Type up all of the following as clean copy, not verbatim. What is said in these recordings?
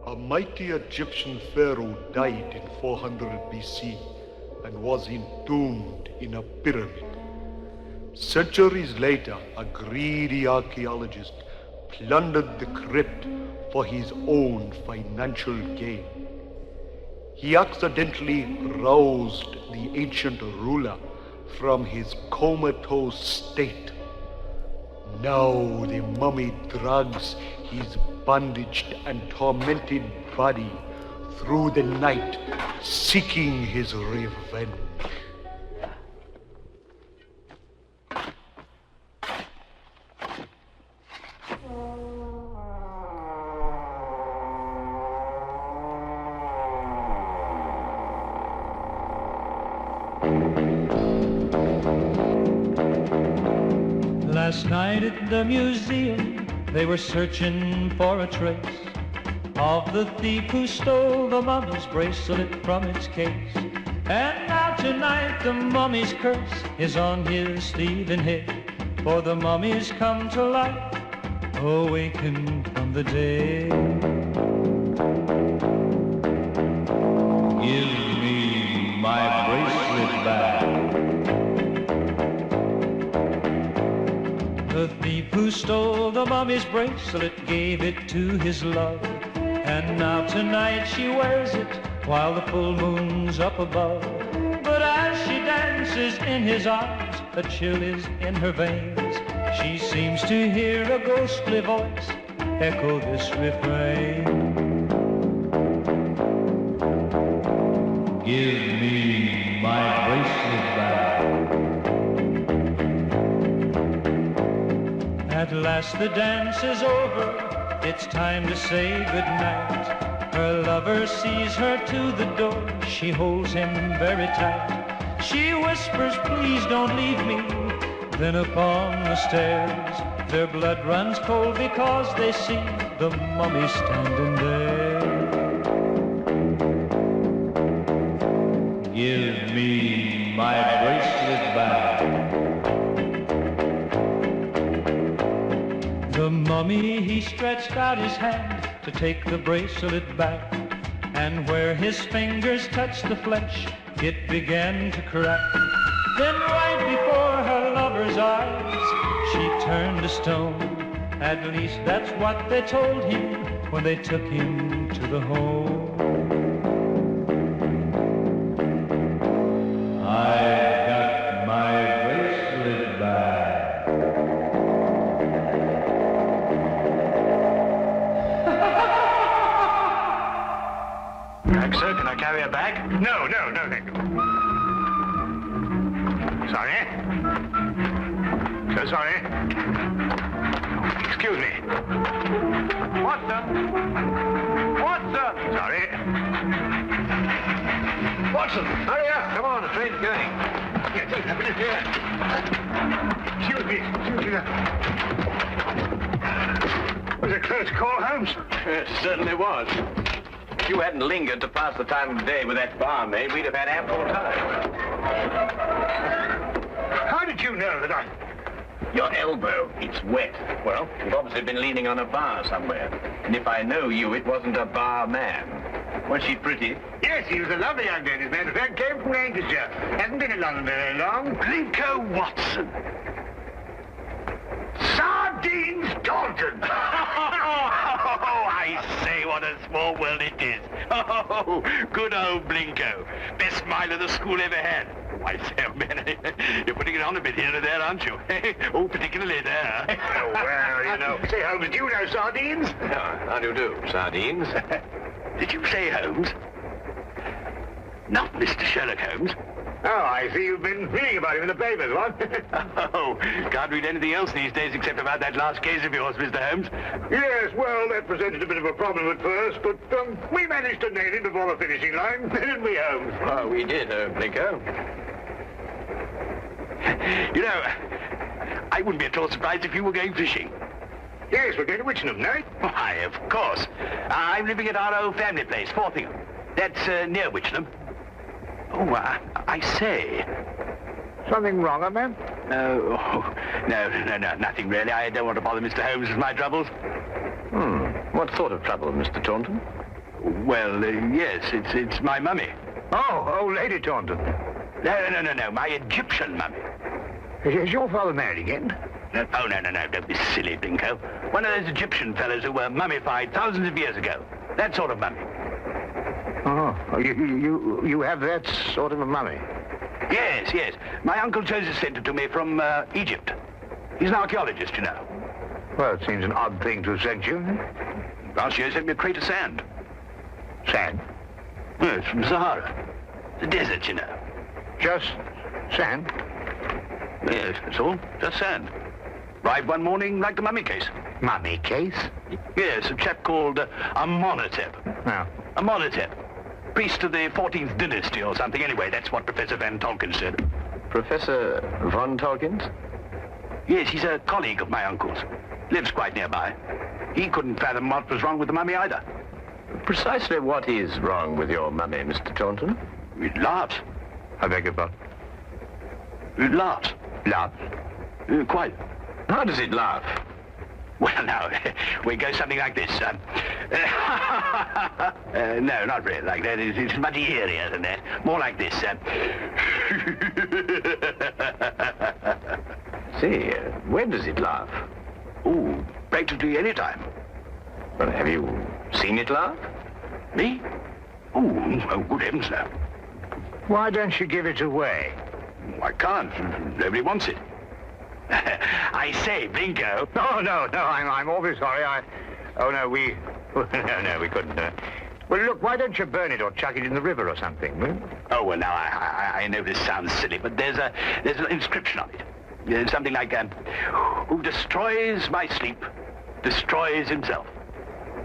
A mighty Egyptian pharaoh died in 400 BC and was entombed in a pyramid. Centuries later, a greedy archaeologist plundered the crypt for his own financial gain. He accidentally roused the ancient ruler from his comatose state. Now the mummy drags his bandaged and tormented body through the night, seeking his revenge. Last night at the museum, they were searching for a trace of the thief who stole the mummy's bracelet from its case. And now tonight the mummy's curse is on his thieving head, for the mummy's come to life, awakened from the dead. Give me my bracelet back. The thief who stole the mummy's bracelet gave it to his love, and now tonight she wears it while the full moon's up above. But as she dances in his arms, a chill is in her veins. She seems to hear a ghostly voice echo this refrain. Give me my bracelet back. At last the dance is over, it's time to say goodnight. Her lover sees her to the door, she holds him very tight. She whispers, please don't leave me. Then upon the stairs, their blood runs cold because they see the mummy standing there. Give me my bracelet back. The mummy, he stretched out his hand to take the bracelet back, and where his fingers touched the flesh, it began to crack. Then right before her lover's eyes, she turned to stone. At least that's what they told him when they took him to the home. I got my bracelet back. Sir, can I carry her back? No, thank you. Sorry. So sorry. Excuse me. What, sir? What, sir? Sorry. Watson, hurry up. Come on, the train's going. Yeah, just a minute here. Excuse me. Was it a close call, Holmes? It certainly was. If you hadn't lingered to pass the time of day with that barmaid, we'd have had ample time. How did you know that I... Your elbow, it's wet. Well, you've obviously been leaning on a bar somewhere. And if I know you, it wasn't a bar man. Was she pretty? Yes, he was a lovely young lady. As a matter of fact, came from Lancashire. Hasn't been in London very long. Blinko Watson. Sardines Dalton. Oh, I say, what a small world it is. Oh, good old Blinko. Best smile of the school ever had. I say, oh, man, you're putting it on a bit here and there, aren't you? Oh, particularly there. Oh, well, you know. Say, Holmes, do you know sardines? How do you do, sardines? Did you say Holmes? Not Mr. Sherlock Holmes. Oh, I see you've been reading about him in the papers, what? Oh, can't read anything else these days except about that last case of yours, Mr. Holmes. Yes, well, that presented a bit of a problem at first, but we managed to nail it before the finishing line, didn't we, Holmes? Oh, we did, Blinko. You know, I wouldn't be at all surprised if you were going fishing. Yes, we're going to Witchenham, no? Why, of course. I'm living at our old family place, Forthingham. That's near Witchenham. Oh, I say. Something wrong, man? No, nothing really. I don't want to bother Mr. Holmes with my troubles. What sort of trouble, Mr. Taunton? Well, yes, it's my mummy. Oh, Lady Taunton. No, my Egyptian mummy. Is your father married again? Oh, no, don't be silly, Blinko. One of those Egyptian fellows who were mummified thousands of years ago. That sort of mummy. Oh, you have that sort of a mummy? Yes. My Uncle Joseph sent it to me from Egypt. He's an archaeologist, you know. Well, it seems an odd thing to have sent you. Last year he sent me a crate of sand. Sand? Yes, from Sahara. The desert, you know. Just sand? Yes, that's all. Just sand. Arrived one morning like the mummy case. Mummy case? Yes, a chap called Amenhotep. No. Amenhotep. Priest of the 14th dynasty or something. Anyway, that's what Professor Van Tolkien said. Professor Von Tolkien? Yes, he's a colleague of my uncle's. Lives quite nearby. He couldn't fathom what was wrong with the mummy either. Precisely what is wrong with your mummy, Mr. Taunton? It laughs. I beg your pardon? It laughs. Laughs? Quite. How does it laugh? Well, now, we go something like this. No, not really like that. It's much eerier than that. More like this. See, when does it laugh? Oh, practically any time. Well, have you seen it laugh? Me? Oh, good heavens, no. Why don't you give it away? I can't. Nobody wants it. I say, Blinko. No, I'm awfully sorry. We couldn't. Well, look, why don't you burn it or chuck it in the river or something? Oh, well, now, I know this sounds silly, but there's an inscription on it. There's something like, who destroys my sleep, destroys himself.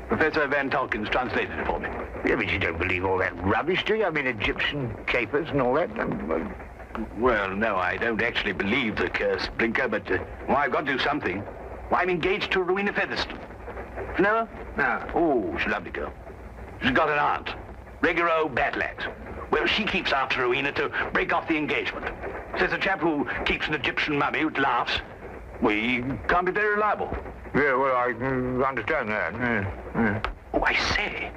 Professor Van Tolkien's translated it for me. Yeah, but you don't believe all that rubbish, do you? I mean, Egyptian capers and all that. Well, no, I don't actually believe the curse, Blinker, but I've got to do something. Well, I'm engaged to Rowena Featherstone. You know her? No. Oh, she's a lovely girl. She's got an aunt, regular old Batlax. Well, she keeps after Rowena to break off the engagement. Says a chap who keeps an Egyptian mummy who laughs, well, he can't be very reliable. Yeah, well, I understand that. Yeah. Oh, I say.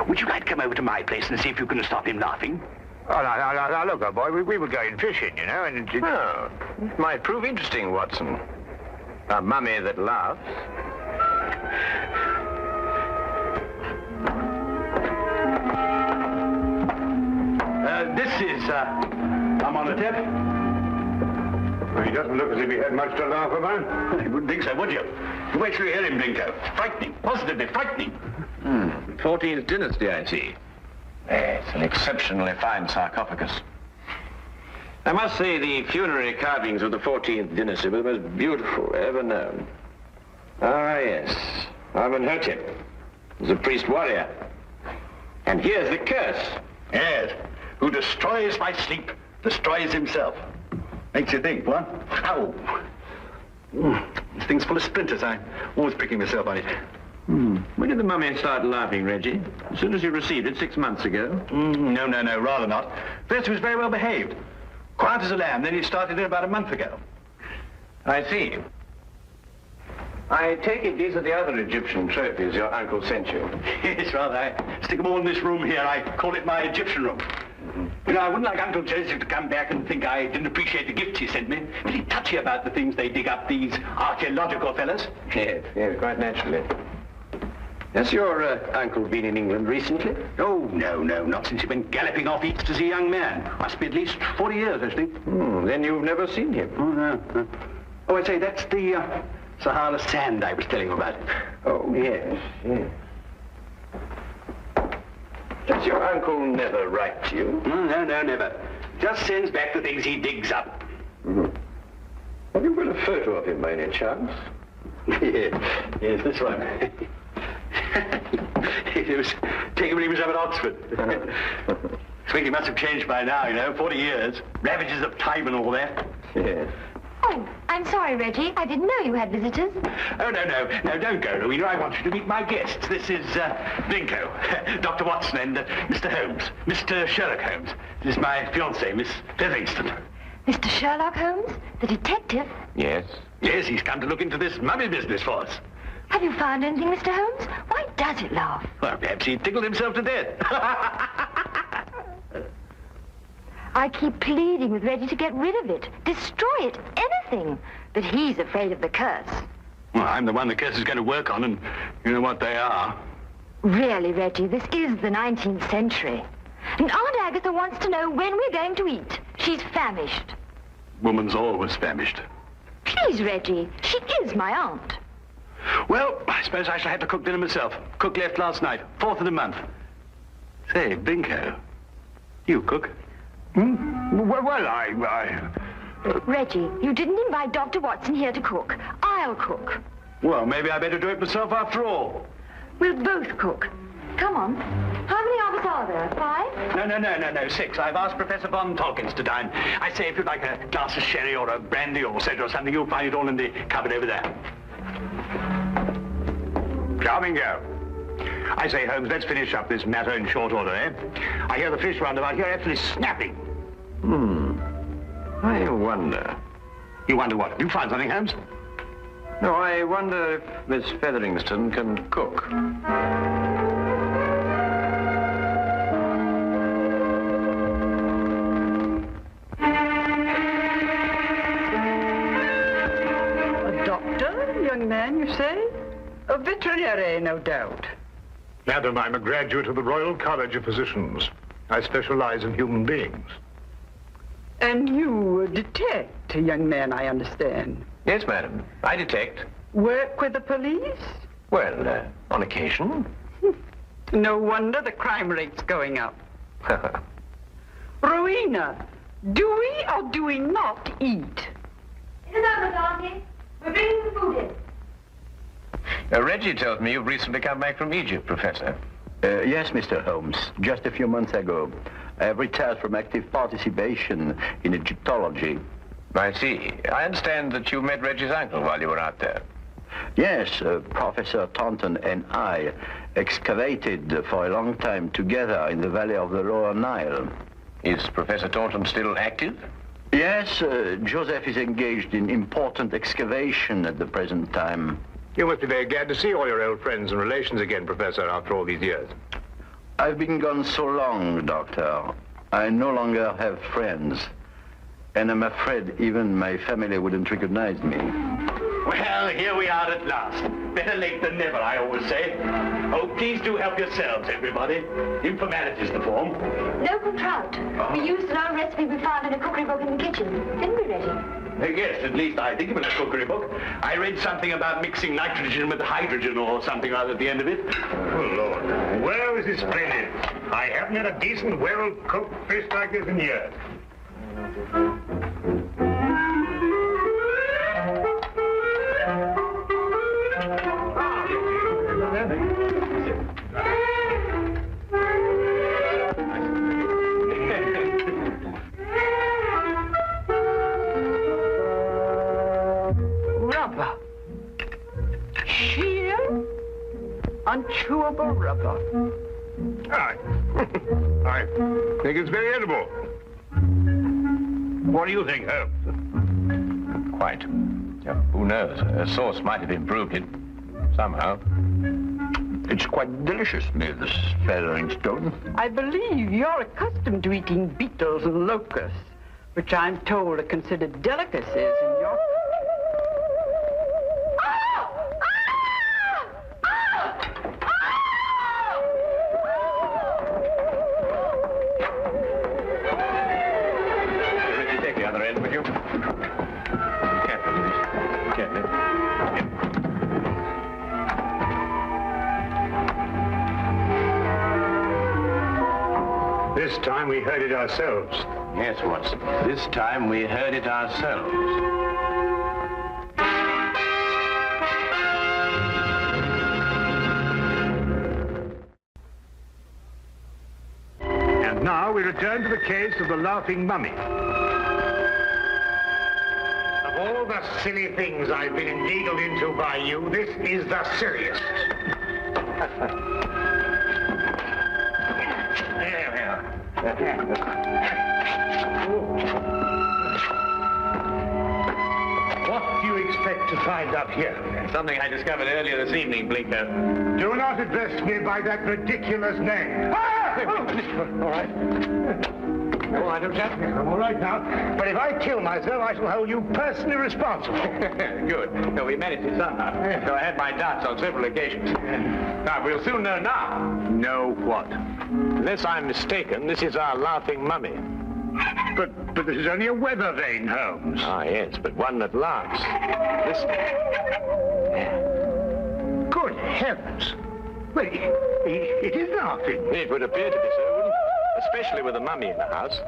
Would you like to come over to my place and see if you can stop him laughing? Oh, now, look, old boy, we were going fishing, you know, and Oh, it might prove interesting, Watson. A mummy that laughs. This is, Amenhotep. Well, he doesn't look as if he had much to laugh about. You wouldn't think so, would you? Wait till you hear him, Blinko. Frightening, positively frightening. 14th dynasty, I see. It's an exceptionally fine sarcophagus. I must say the funerary carvings of the 14th dynasty were the most beautiful ever known. Ah, yes. Amenhotep was a priest warrior. And here's the curse. Yes, who destroys my sleep, destroys himself. Makes you think, what? Ow. This thing's full of splinters. I'm always pricking myself on it. When did the mummy start laughing, Reggie? As soon as you received it 6 months ago? No, rather not. First he was very well behaved. Quiet as a lamb, then he started it about a month ago. I see. I take it these are the other Egyptian trophies your uncle sent you. Yes, rather. I stick them all in this room here. I call it my Egyptian room. You know, I wouldn't like Uncle Joseph to come back and think I didn't appreciate the gifts he sent me. Pretty touchy about the things they dig up, these archaeological fellas. Yes, quite naturally. Has your uncle been in England recently? Oh, no, not since he went galloping off east as a young man. Must be at least 40 years, I think. Then you've never seen him? Oh, no. Oh, I say, that's the Sahara sand I was telling you about. Oh, yes. Does your uncle never write to you? No, never. Just sends back the things he digs up. Have you got a photo of him by any chance? Yes, this one. It was taken when he was up at Oxford. I think he must have changed by now, you know, 40 years. Ravages of time and all that. Yes. Oh, I'm sorry, Reggie. I didn't know you had visitors. Oh, no, don't go, Rowena. I want you to meet my guests. This is, Blinko, Dr. Watson and Mr. Holmes, Mr. Sherlock Holmes. This is my fiancée, Miss Featherston. Mr. Sherlock Holmes? The detective? Yes. Yes, he's come to look into this mummy business for us. Have you found anything, Mr. Holmes? Why does it laugh? Well, perhaps he tickled himself to death. I keep pleading with Reggie to get rid of it, destroy it, anything. But he's afraid of the curse. Well, I'm the one the curse is going to work on, and you know what they are. Really, Reggie, this is the 19th century. And Aunt Agatha wants to know when we're going to eat. She's famished. Woman's always famished. Please, Reggie, she is my aunt. Well, I suppose I shall have to cook dinner myself. Cook left last night, 4th of the month. Say, Binko, you cook? Well, Reggie, you didn't invite Dr. Watson here to cook. I'll cook. Well, maybe I better do it myself after all. We'll both cook. Come on. How many of us are there? 5? No, 6. I've asked Professor Von Tolkins to dine. I say, if you'd like a glass of sherry or a brandy or soda or something, you'll find it all in the cupboard over there. charming girl. I say, Holmes, let's finish up this matter in short order, eh? I hear the fish roundabout here actually snapping. I wonder. You wonder what? You found something, Holmes? No, I wonder if Miss Featherington can cook. A doctor, young man, you say? A veterinary, no doubt. Madam, I'm a graduate of the Royal College of Physicians. I specialize in human beings. And you detect, young man, I understand. Yes, madam. I detect. Work with the police? Well, on occasion. No wonder the crime rate's going up. Rowena, do we or do we not eat? It is over, Auntie. We're bringing the food in. Reggie tells me you've recently come back from Egypt, Professor. Yes, Mr. Holmes. Just a few months ago. I have retired from active participation in Egyptology. I see. I understand that you met Reggie's uncle while you were out there. Yes, Professor Taunton and I excavated for a long time together in the valley of the Lower Nile. Is Professor Taunton still active? Yes, Joseph is engaged in important excavation at the present time. You must be very glad to see all your old friends and relations again, Professor, after all these years. I've been gone so long, Doctor. I no longer have friends. And I'm afraid even my family wouldn't recognize me. Well, here we are at last. Better late than never, I always say. Oh, please do help yourselves, everybody. Informality's the form. Local trout. We used an old recipe we found in a cookery book in the kitchen. Didn't we, Reggie? Yes, at least I think it was a cookery book. I read something about mixing nitrogen with hydrogen or something other at the end of it. Oh, Lord. Well, this is splendid. I haven't had a decent, well-cooked fish like this in years. Rubber. Sheer, unchewable rubber. I think it's very edible. What do you think, Holmes? Quite. Who knows? A sauce might have improved it. Somehow. It's quite delicious, Miss Featherington. I believe you're accustomed to eating beetles and locusts, which I'm told are considered delicacies in your... Reggie, take the other end, would you? Carefully, please. Carefully. This time we heard it ourselves. Yes, Watson. This time we heard it ourselves. And now we return to the case of the Laughing Mummy. Of all the silly things I've been inveigled into by you, this is the silliest. There we are. What What do you expect to find up here? Something I discovered earlier this evening, Blinker. Do not address me by that ridiculous name. Ah! All right. All right, old chap. I'm all right now. But if I kill myself, I shall hold you personally responsible. Good. No, we managed it somehow. So I had my doubts on several occasions. Now, we'll soon know now. Know what? Unless I'm mistaken, this is our laughing mummy. But this is only a weather vane, Holmes. Ah, yes, but one that laughs. Listen. Good heavens. Well, it is laughing. It would appear to be so, wouldn't it? Especially with a mummy in the house.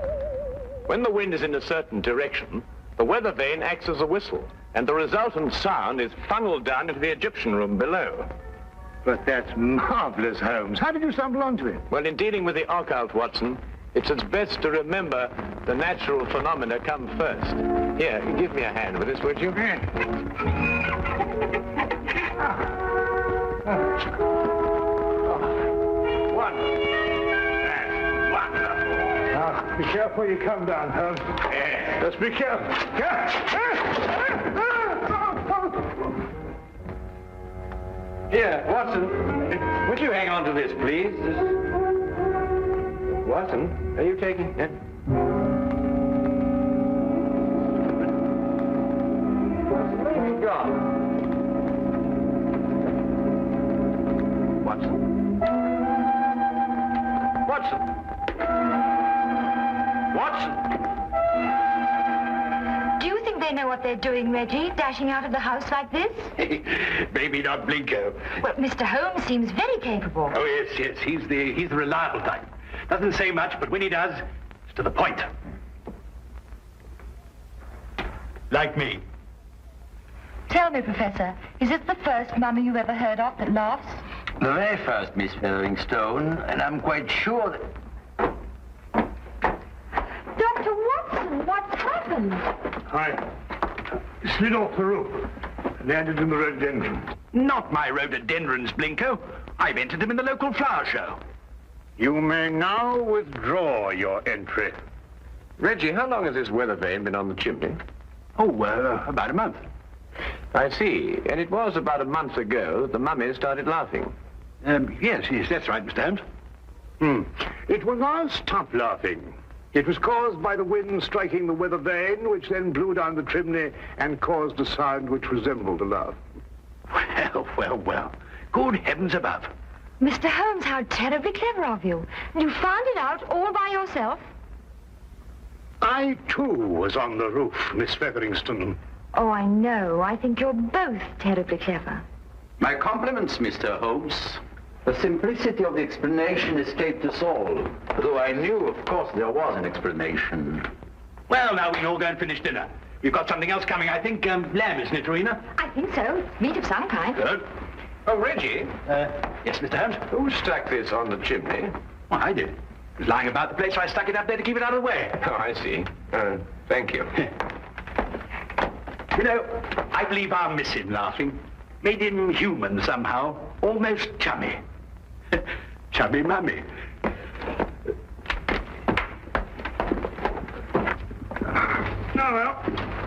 When the wind is in a certain direction, the weather vane acts as a whistle, and the resultant sound is funneled down into the Egyptian room below. But that's marvelous, Holmes. How did you stumble onto it? Well, in dealing with the occult, Watson, it's best to remember the natural phenomena come first. Here, give me a hand with this, would you? One. That's wonderful. Now, be careful you come down, Holmes. Yeah. Just be careful. Here, Watson, would you hang on to this, please? Watson, are you taking it? Watson, where have you gone? Watson? Watson? Watson? Do you think they know what they're doing, Reggie, dashing out of the house like this? Maybe not Blinko. Well, Mr. Holmes seems very capable. Oh, yes. He's the reliable type. Doesn't say much, but when he does, it's to the point. Like me. Tell me, Professor, is this the first mummy you've ever heard of that laughs? The very first, Miss Featheringstone, and I'm quite sure that... Dr. Watson, what's happened? I slid off the roof. Landed in the rhododendron. Not my rhododendrons, Blinko. I've entered them in the local flower show. You may now withdraw your entry. Reggie, how long has this weather vane been on the chimney? Oh, about a month. I see. And it was about a month ago that the mummy started laughing. Yes, that's right, Mr. Holmes. It will now stop laughing. It was caused by the wind striking the weather vane, which then blew down the chimney and caused a sound which resembled a laugh. Well. Good heavens above. Mr. Holmes, how terribly clever of you. You found it out all by yourself? I, too, was on the roof, Miss Featheringstone. Oh, I know. I think you're both terribly clever. My compliments, Mr. Holmes. The simplicity of the explanation escaped us all, though I knew, of course, there was an explanation. Well, now we can all go and finish dinner. We've got something else coming, I think. Lamb, isn't it, Rowena? I think so. Meat of some kind. Good. Oh, Reggie, Yes, Mr. Holmes? who stuck this on the chimney? Well, I did. It was lying about the place, so I stuck it up there to keep it out of the way. Oh, I see. Thank you. You know, I believe I'll miss him laughing. Made him human somehow. Almost chummy. Chubby mummy. Oh, well,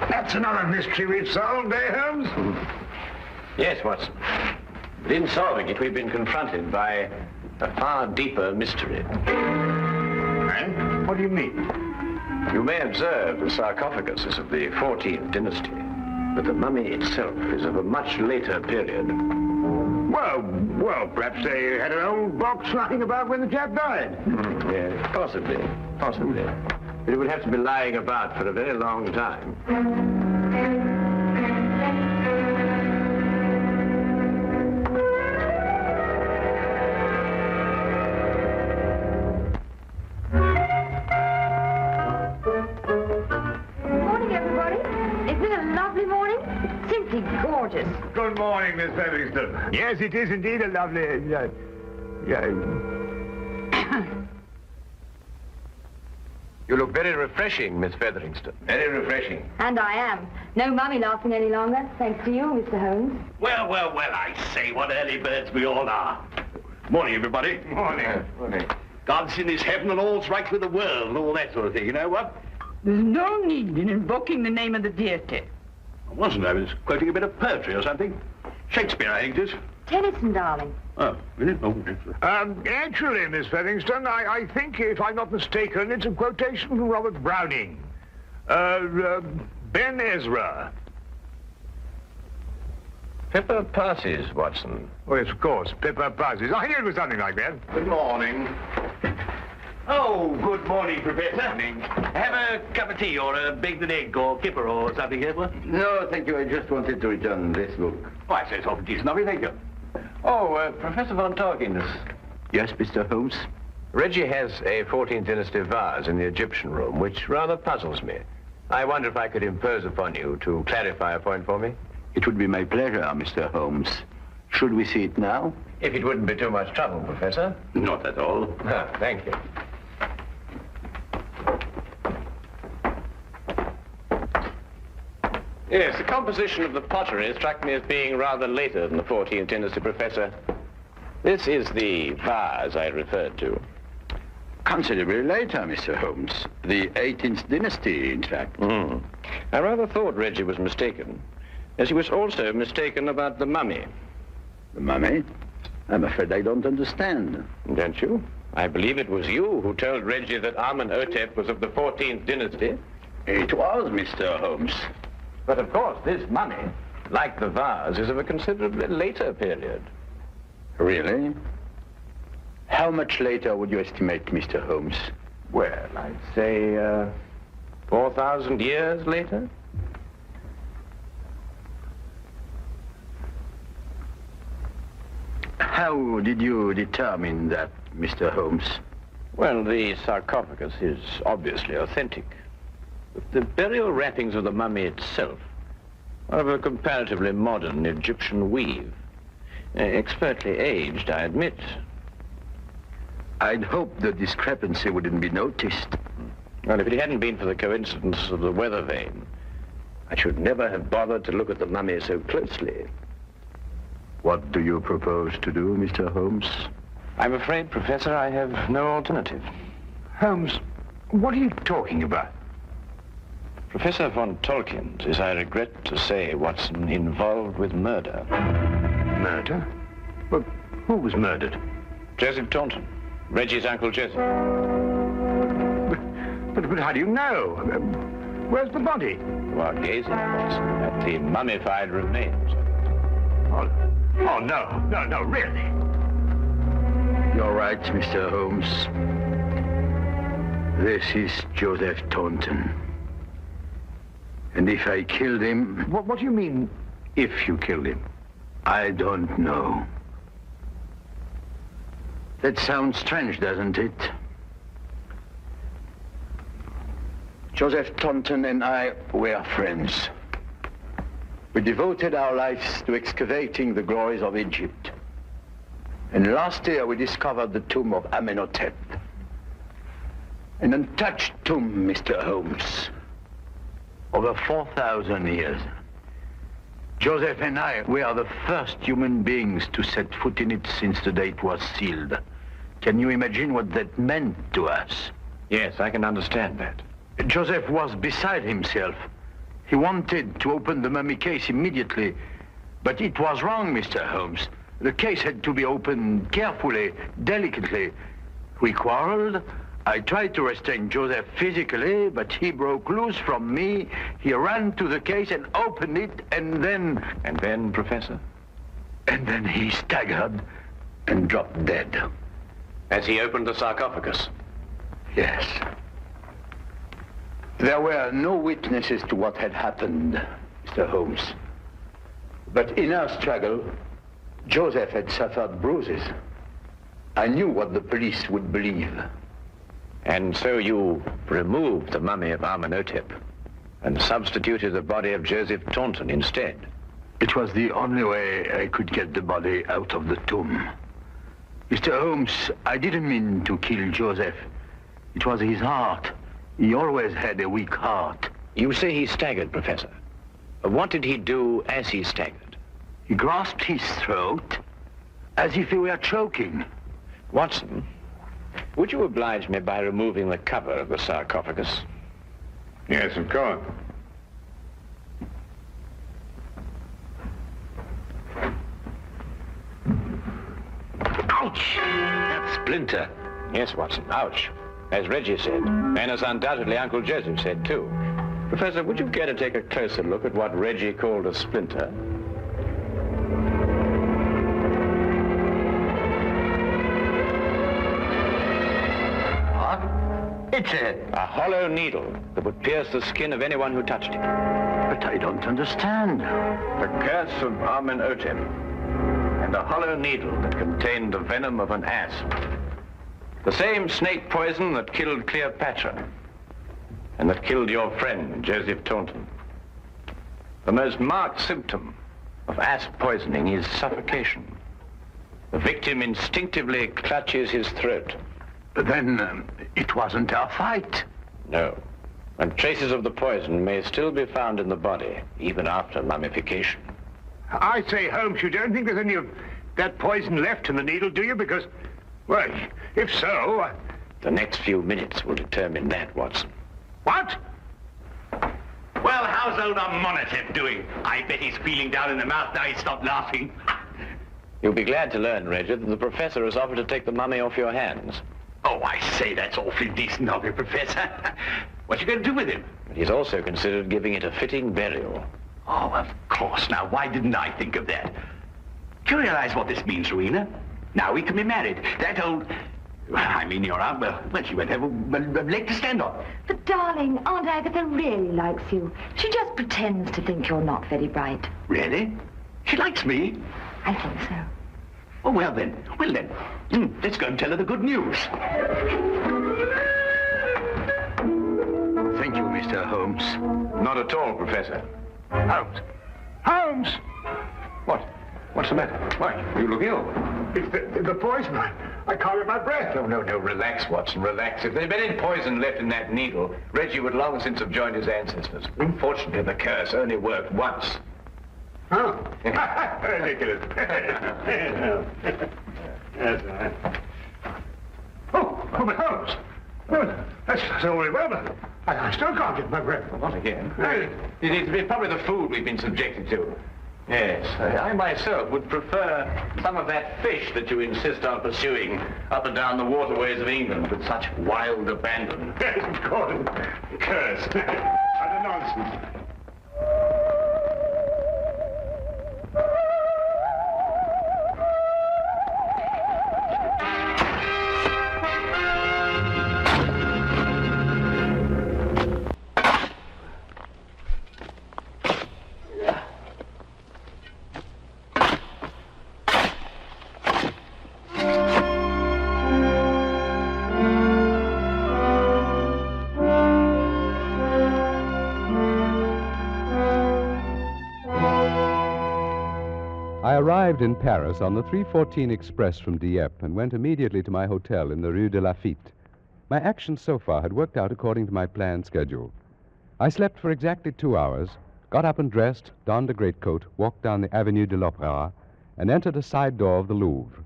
that's another mystery we've solved, eh, Holmes? Yes, Watson. But in solving it, we've been confronted by a far deeper mystery. And? What do you mean? You may observe the sarcophagus is of the 14th dynasty, but the mummy itself is of a much later period. Well, perhaps they had an old box lying about when the chap died. Yes, possibly. But it would have to be lying about for a very long time. Morning, everybody. Isn't it a lovely morning? Simply gorgeous. Good morning, Miss Featheringstone. Yes, it is indeed a lovely... You look very refreshing, Miss Featheringstone. Very refreshing. And I am. No mummy laughing any longer, thanks to you, Mr. Holmes. Well, I say, what early birds we all are. Morning, everybody. Morning. Morning. God's in his heaven and all's right with the world and all that sort of thing, you know what? There's no need in invoking the name of the deity. I wasn't. I was quoting a bit of poetry or something. Shakespeare, I think it is. Tennyson, darling. Oh, really? Oh, Actually, Miss Featherston, I think, if I'm not mistaken, it's a quotation from Robert Browning. Ben Ezra. Pippa passes, Watson. Oh, yes, of course. Pippa passes. I knew it was something like that. Good morning. Oh, good morning, Professor. Morning. Have a cup of tea or a baked egg or kipper or something here, what? No, thank you. I just wanted to return this book. Oh, I say it's awfully decent of you, thank you. Oh, Professor von Torkins. Yes, Mr. Holmes? Reggie has a 14th dynasty vase in the Egyptian room, which rather puzzles me. I wonder if I could impose upon you to clarify a point for me? It would be my pleasure, Mr. Holmes. Should we see it now? If it wouldn't be too much trouble, Professor. Not at all. Thank you. Yes, the composition of the pottery struck me as being rather later than the 14th dynasty, Professor. This is the vase I referred to. Considerably later, Mr. Holmes. The 18th dynasty, in fact. I rather thought Reggie was mistaken, as he was also mistaken about the mummy. The mummy? I'm afraid I don't understand. Don't you? I believe it was you who told Reggie that Amenhotep was of the 14th dynasty. It was, Mr. Holmes. But of course, this mummy, like the vase, is of a considerably later period. Really? How much later would you estimate, Mr. Holmes? Well, I'd say, 4,000 years later. How did you determine that, Mr. Holmes? Well, the sarcophagus is obviously authentic. But the burial wrappings of the mummy itself are of a comparatively modern Egyptian weave. Expertly aged, I admit. I'd hoped the discrepancy wouldn't be noticed. Well, if it hadn't been for the coincidence of the weather vane, I should never have bothered to look at the mummy so closely. What do you propose to do, Mr. Holmes? I'm afraid, Professor, I have no alternative. Holmes, what are you talking about? Professor von Tolkien is, I regret to say, Watson, involved with murder. Murder? But who was murdered? Joseph Taunton, Reggie's Uncle Joseph. But how do you know? Where's the body? You are gazing, Watson, at the mummified remains. Oh, no, really. You're right, Mr. Holmes. This is Joseph Taunton. And if I killed him... What do you mean, if you killed him? I don't know. That sounds strange, doesn't it? Joseph Taunton and I were friends. We devoted our lives to excavating the glories of Egypt. And last year we discovered the tomb of Amenhotep. An untouched tomb, Mr. Holmes. Over 4,000 years. Joseph and I were the first human beings to set foot in it since the day it was sealed. Can you imagine what that meant to us? Yes, I can understand that. Joseph was beside himself. He wanted to open the mummy case immediately, but it was wrong, Mr. Holmes. The case had to be opened carefully, delicately. We quarreled. I tried to restrain Joseph physically, but he broke loose from me. He ran to the case and opened it, and then... And then, Professor? And then he staggered and dropped dead. As he opened the sarcophagus? Yes. There were no witnesses to what had happened, Mr. Holmes. But in our struggle, Joseph had suffered bruises. I knew what the police would believe. And so you removed the mummy of Amenhotep and substituted the body of Joseph Taunton instead? It was the only way I could get the body out of the tomb. Mr. Holmes, I didn't mean to kill Joseph. It was his heart. He always had a weak heart. You say he staggered, Professor. What did he do as he staggered? He grasped his throat as if he were choking. Watson, would you oblige me by removing the cover of the sarcophagus? Yes, of course. Ouch! That splinter. Yes, Watson, ouch. As Reggie said, and as undoubtedly Uncle Joseph said, too. Professor, would you care to take a closer look at what Reggie called a splinter? What? It's a hollow needle that would pierce the skin of anyone who touched it. But I don't understand. The curse of Amenhotep, and a hollow needle that contained the venom of an asp. The same snake poison that killed Cleopatra, and that killed your friend, Joseph Taunton. The most marked symptom of asp poisoning is suffocation. The victim instinctively clutches his throat. But then it wasn't our fight. No. And traces of the poison may still be found in the body, even after mummification. I say, Holmes, you don't think there's any of that poison left in the needle, do you? Because, well, if so... The next few minutes will determine that, Watson. What? Well, how's old Amenhotep doing? I bet he's feeling down in the mouth now he's stopped laughing. You'll be glad to learn, Reggie, that the professor has offered to take the mummy off your hands. Oh, I say, that's awfully decent of you, Professor. What you going to do with him? But he's also considered giving it a fitting burial. Oh, of course. Now, why didn't I think of that? Do you realize what this means, Rowena? Now we can be married. That old... I mean, your aunt, well, she won't have a leg to stand on. But, darling, Aunt Agatha really likes you. She just pretends to think you're not very bright. Really? She likes me? I think so. Oh, well then, let's go and tell her the good news. Thank you, Mr. Holmes. Not at all, Professor. Holmes! Holmes! What? What's the matter? Why? You look ill. It's the poison. I can't get my breath. No, relax, Watson, relax. If there'd been any poison left in that needle, Reggie would long since have joined his ancestors. Unfortunately, the curse only worked once. Oh. Ridiculous. Yes, oh, but Holmes. Oh, that's all very well, but I still can't get my breath. Not again. It's probably the food we've been subjected to. Yes, I myself would prefer some of that fish that you insist on pursuing up and down the waterways of England with such wild abandon. Yes, of course. Curse. Utter nonsense. I arrived in Paris on the 3:14 express from Dieppe and went immediately to my hotel in the Rue de Lafitte. My actions so far had worked out according to my planned schedule. I slept for exactly 2 hours, got up and dressed, donned a greatcoat, walked down the Avenue de l'Opéra, and entered a side door of the Louvre.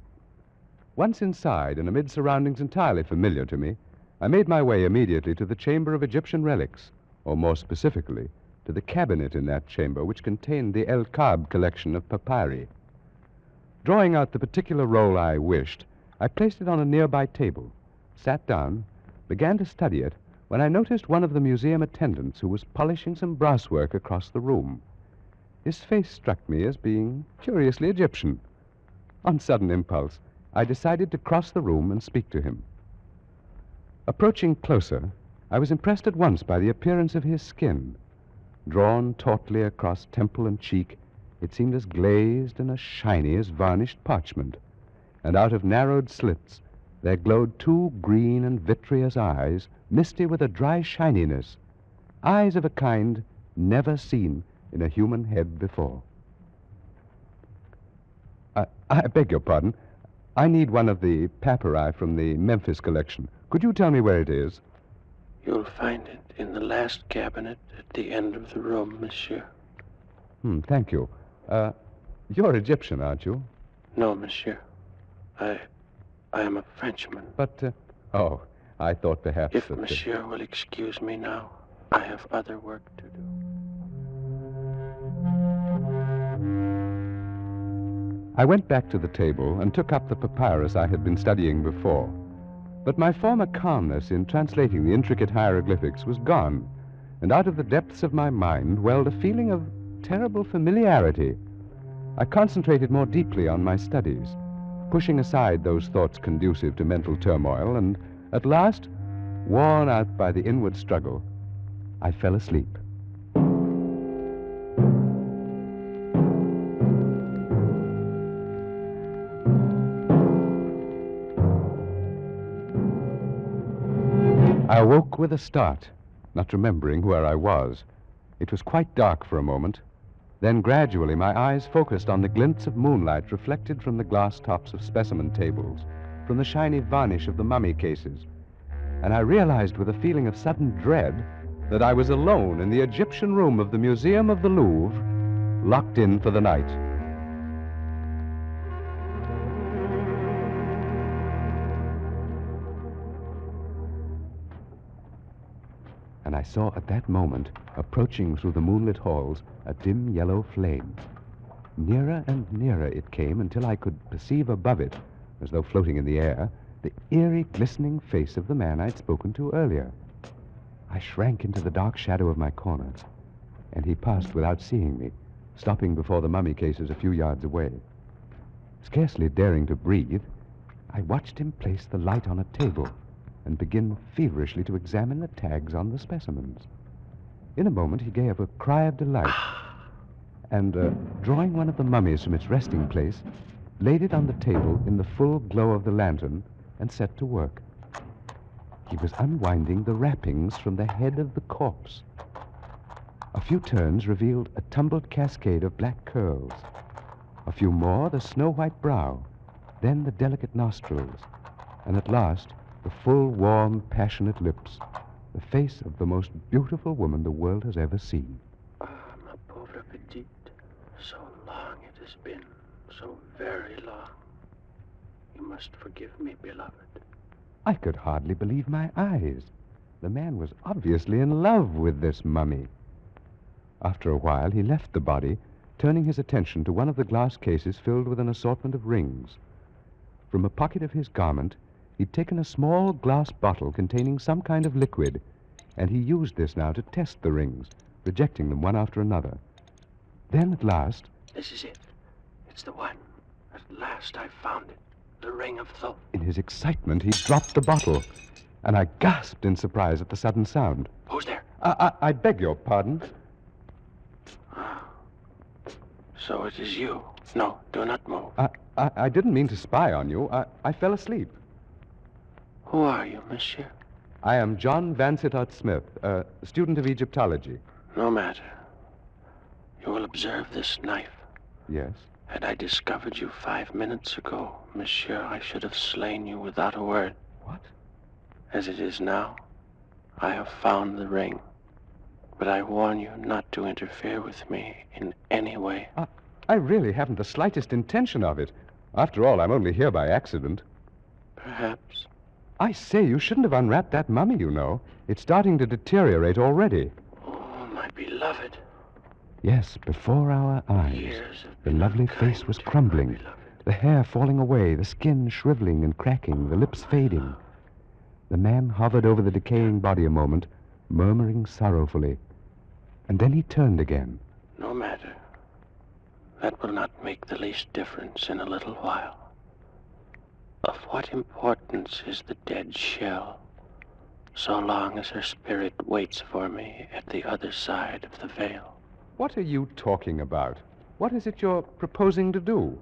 Once inside, and amid surroundings entirely familiar to me, I made my way immediately to the Chamber of Egyptian Relics, or more specifically, to the cabinet in that chamber which contained the El Kab collection of papyri. Drawing out the particular roll I wished, I placed it on a nearby table, sat down, began to study it, when I noticed one of the museum attendants who was polishing some brasswork across the room. His face struck me as being curiously Egyptian. On sudden impulse, I decided to cross the room and speak to him. Approaching closer, I was impressed at once by the appearance of his skin. Drawn tautly across temple and cheek, it seemed as glazed and as shiny as varnished parchment, and out of narrowed slits there glowed 2 green and vitreous eyes, misty with a dry shininess, eyes of a kind never seen in a human head before. I beg your pardon. I need one of the papyri from the Memphis collection. Could you tell me where it is? You'll find it in the last cabinet at the end of the room, monsieur. Thank you. You're Egyptian, aren't you? No, monsieur. I am a Frenchman. But, I thought perhaps If that... monsieur will excuse me now, I have other work to do. I went back to the table and took up the papyrus I had been studying before. But my former calmness in translating the intricate hieroglyphics was gone, and out of the depths of my mind welled a feeling of terrible familiarity. I concentrated more deeply on my studies, pushing aside those thoughts conducive to mental turmoil, and at last, worn out by the inward struggle, I fell asleep. I awoke with a start, not remembering where I was. It was quite dark for a moment. Then gradually my eyes focused on the glints of moonlight reflected from the glass tops of specimen tables, from the shiny varnish of the mummy cases, and I realized with a feeling of sudden dread that I was alone in the Egyptian room of the Museum of the Louvre, locked in for the night. And I saw at that moment, approaching through the moonlit halls, a dim yellow flame. Nearer and nearer it came until I could perceive above it, as though floating in the air, the eerie, glistening face of the man I'd spoken to earlier. I shrank into the dark shadow of my corner, and he passed without seeing me, stopping before the mummy cases a few yards away. Scarcely daring to breathe, I watched him place the light on a table and begin feverishly to examine the tags on the specimens. In a moment, he gave a cry of delight, and, drawing one of the mummies from its resting place, laid it on the table in the full glow of the lantern and set to work. He was unwinding the wrappings from the head of the corpse. A few turns revealed a tumbled cascade of black curls. A few more, the snow-white brow, then the delicate nostrils, and at last, the full, warm, passionate lips, the face of the most beautiful woman the world has ever seen. Ah, ma pauvre petite, so long it has been, so very long. You must forgive me, beloved. I could hardly believe my eyes. The man was obviously in love with this mummy. After a while, he left the body, turning his attention to one of the glass cases filled with an assortment of rings. From a pocket of his garment, he'd taken a small glass bottle containing some kind of liquid, and he used this now to test the rings, rejecting them one after another. Then, at last... This is it. It's the one. At last I found it. The ring of Thoth. In his excitement, he dropped the bottle, and I gasped in surprise at the sudden sound. Who's there? I beg your pardon. So it is you. No, do not move. I didn't mean to spy on you. I fell asleep. Who are you, monsieur? I am John Vansittart Smith, a student of Egyptology. No matter. You will observe this knife. Yes? Had I discovered you 5 minutes ago, monsieur, I should have slain you without a word. What? As it is now, I have found the ring. But I warn you not to interfere with me in any way. I really haven't the slightest intention of it. After all, I'm only here by accident. Perhaps. I say, you shouldn't have unwrapped that mummy, you know. It's starting to deteriorate already. Oh, my beloved. Yes, before our eyes, the lovely face was crumbling, the hair falling away, the skin shriveling and cracking, the lips fading. The man hovered over the decaying body a moment, murmuring sorrowfully, and then he turned again. No matter. That will not make the least difference in a little while. Of what importance is the dead shell, so long as her spirit waits for me at the other side of the veil? What are you talking about? What is it you're proposing to do?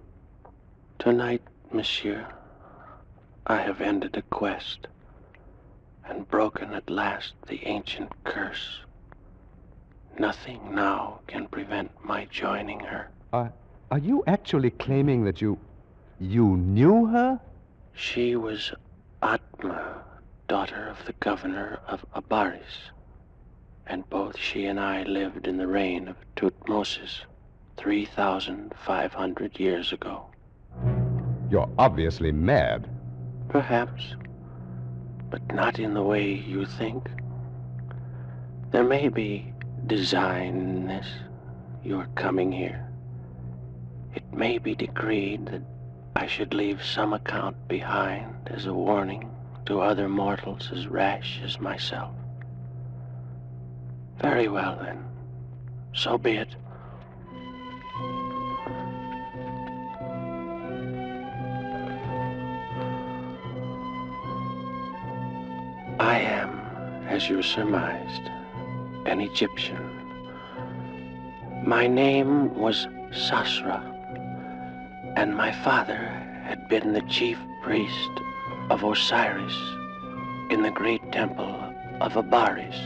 Tonight, monsieur, I have ended a quest and broken at last the ancient curse. Nothing now can prevent my joining her. Are you actually claiming that you knew her? She was Atma, daughter of the governor of Abaris, and both she and I lived in the reign of Tutmosis 3,500 years ago. You're obviously mad. Perhaps, but not in the way you think. There may be design in this, your coming here. it may be decreed that I should leave some account behind as a warning to other mortals as rash as myself. Very well, then. So be it. I am, as you surmised, an Egyptian. My name was Sasra, and my father had been the chief priest of Osiris in the great temple of Abaris,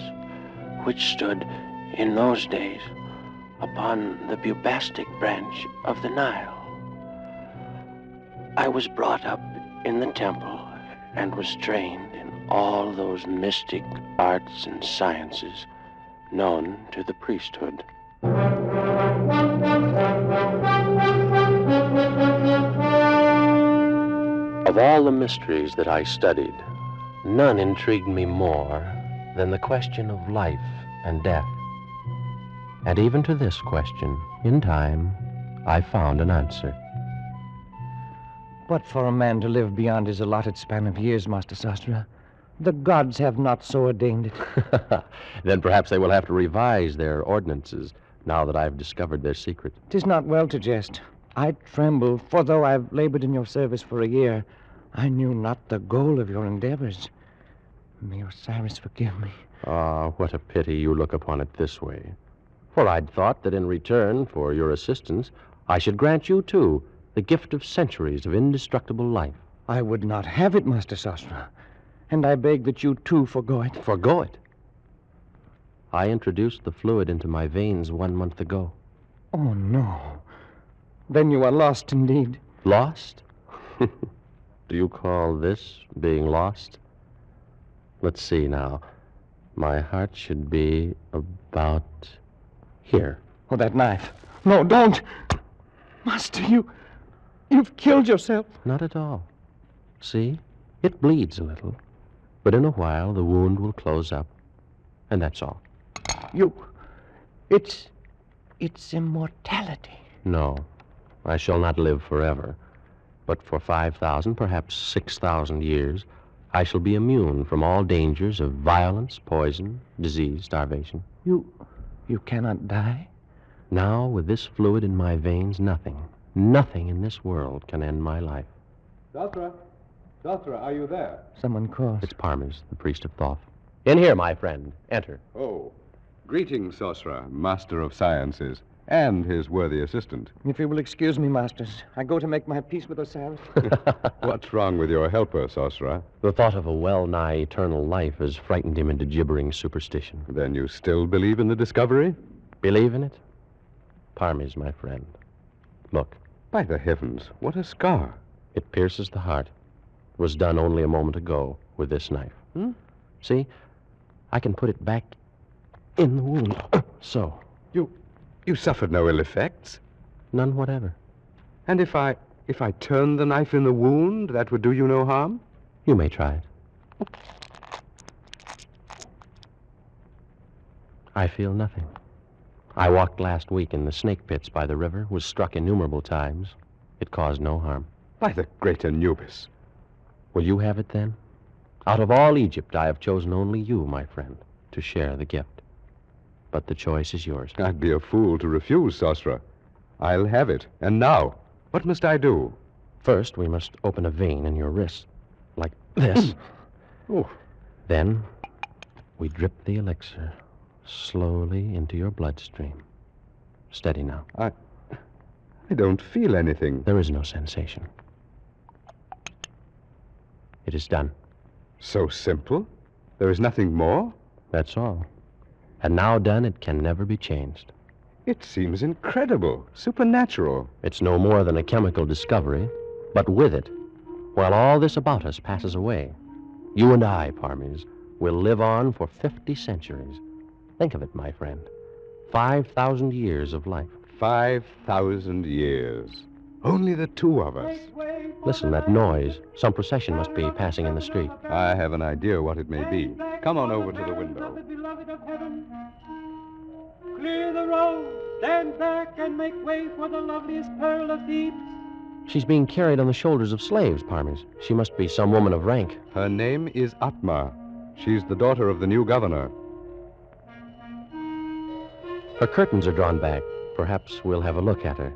which stood in those days upon the Bubastic branch of the Nile. I was brought up in the temple and was trained in all those mystic arts and sciences known to the priesthood. Of all the mysteries that I studied, none intrigued me more than the question of life and death. And even to this question, in time, I found an answer. But for a man to live beyond his allotted span of years, Master Sastra, the gods have not so ordained it. Then perhaps they will have to revise their ordinances now that I've discovered their secret. 'Tis not well to jest. I tremble, for though I've labored in your service for a year, I knew not the goal of your endeavors. May Osiris forgive me. Ah, what a pity you look upon it this way. For I'd thought that in return for your assistance, I should grant you, too, the gift of centuries of indestructible life. I would not have it, Master Sastra, and I beg that you, too, forgo it. Forgo it? I introduced the fluid into my veins 1 month ago. Oh, no. Then you are lost indeed. Lost? Do you call this being lost? Let's see now. My heart should be about here. Oh, that knife. No, don't. Master, you've killed yourself. Not at all. See? It bleeds a little. But in a while, the wound will close up. And that's all. It's immortality. No. I shall not live forever. But for 5,000, perhaps 6,000 years, I shall be immune from all dangers of violence, poison, disease, starvation. You cannot die? Now, with this fluid in my veins, nothing in this world can end my life. Sastra, are you there? Someone calls. It's Parmes, the priest of Thoth. In here, my friend. Enter. Oh, greetings, Sastra, master of sciences, and his worthy assistant. If you will excuse me, masters, I go to make my peace with Osiris. What's wrong with your helper, Sastra? The thought of a well-nigh eternal life has frightened him into gibbering superstition. Then you still believe in the discovery? Believe in it? Parmes, my friend. Look. By the heavens, what a scar. It pierces the heart. It was done only a moment ago with this knife. See? I can put it back in the wound. So. You suffered no ill effects? None whatever. And if I turn the knife in the wound, that would do you no harm? You may try it. I feel nothing. I walked last week in the snake pits by the river, was struck innumerable times. It caused no harm. By the great Anubis. Will you have it then? Out of all Egypt, I have chosen only you, my friend, to share the gift. But the choice is yours. I'd be a fool to refuse, Sastra. I'll have it. And now, what must I do? First, we must open a vein in your wrist, like this. Oh. Then, we drip the elixir slowly into your bloodstream. Steady now. I don't feel anything. There is no sensation. It is done. So simple? There is nothing more? That's all. And now done, it can never be changed. It seems incredible, supernatural. It's no more than a chemical discovery, but with it, while all this about us passes away, you and I, Parmes, will live on for 50 centuries. Think of it, my friend. 5,000 years of life. 5,000 years. Only the two of us. Listen, that noise. Some procession must be passing in the street. I have an idea what it may be. Come on over to the window. Clear the road Stand back and make way for the loveliest pearl of Thebes. She's being carried on the shoulders of slaves, Parmes. She must be some woman of rank. Her name is Atma. She's the daughter of the new governor. Her curtains are drawn back. Perhaps we'll have a look at her.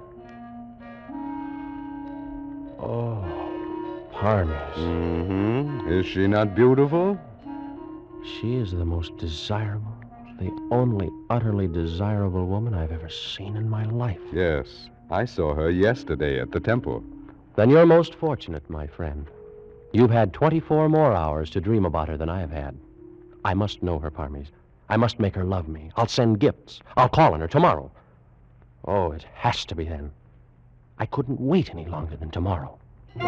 Oh, Parmes. Mm-hmm. Is she not beautiful? She is the most desirable, the only utterly desirable woman I've ever seen in my life. Yes. I saw her yesterday at the temple. Then you're most fortunate, my friend. You've had 24 more hours to dream about her than I have had. I must know her, Parmes. I must make her love me. I'll send gifts. I'll call on her tomorrow. Oh, it has to be then. I couldn't wait any longer than tomorrow. A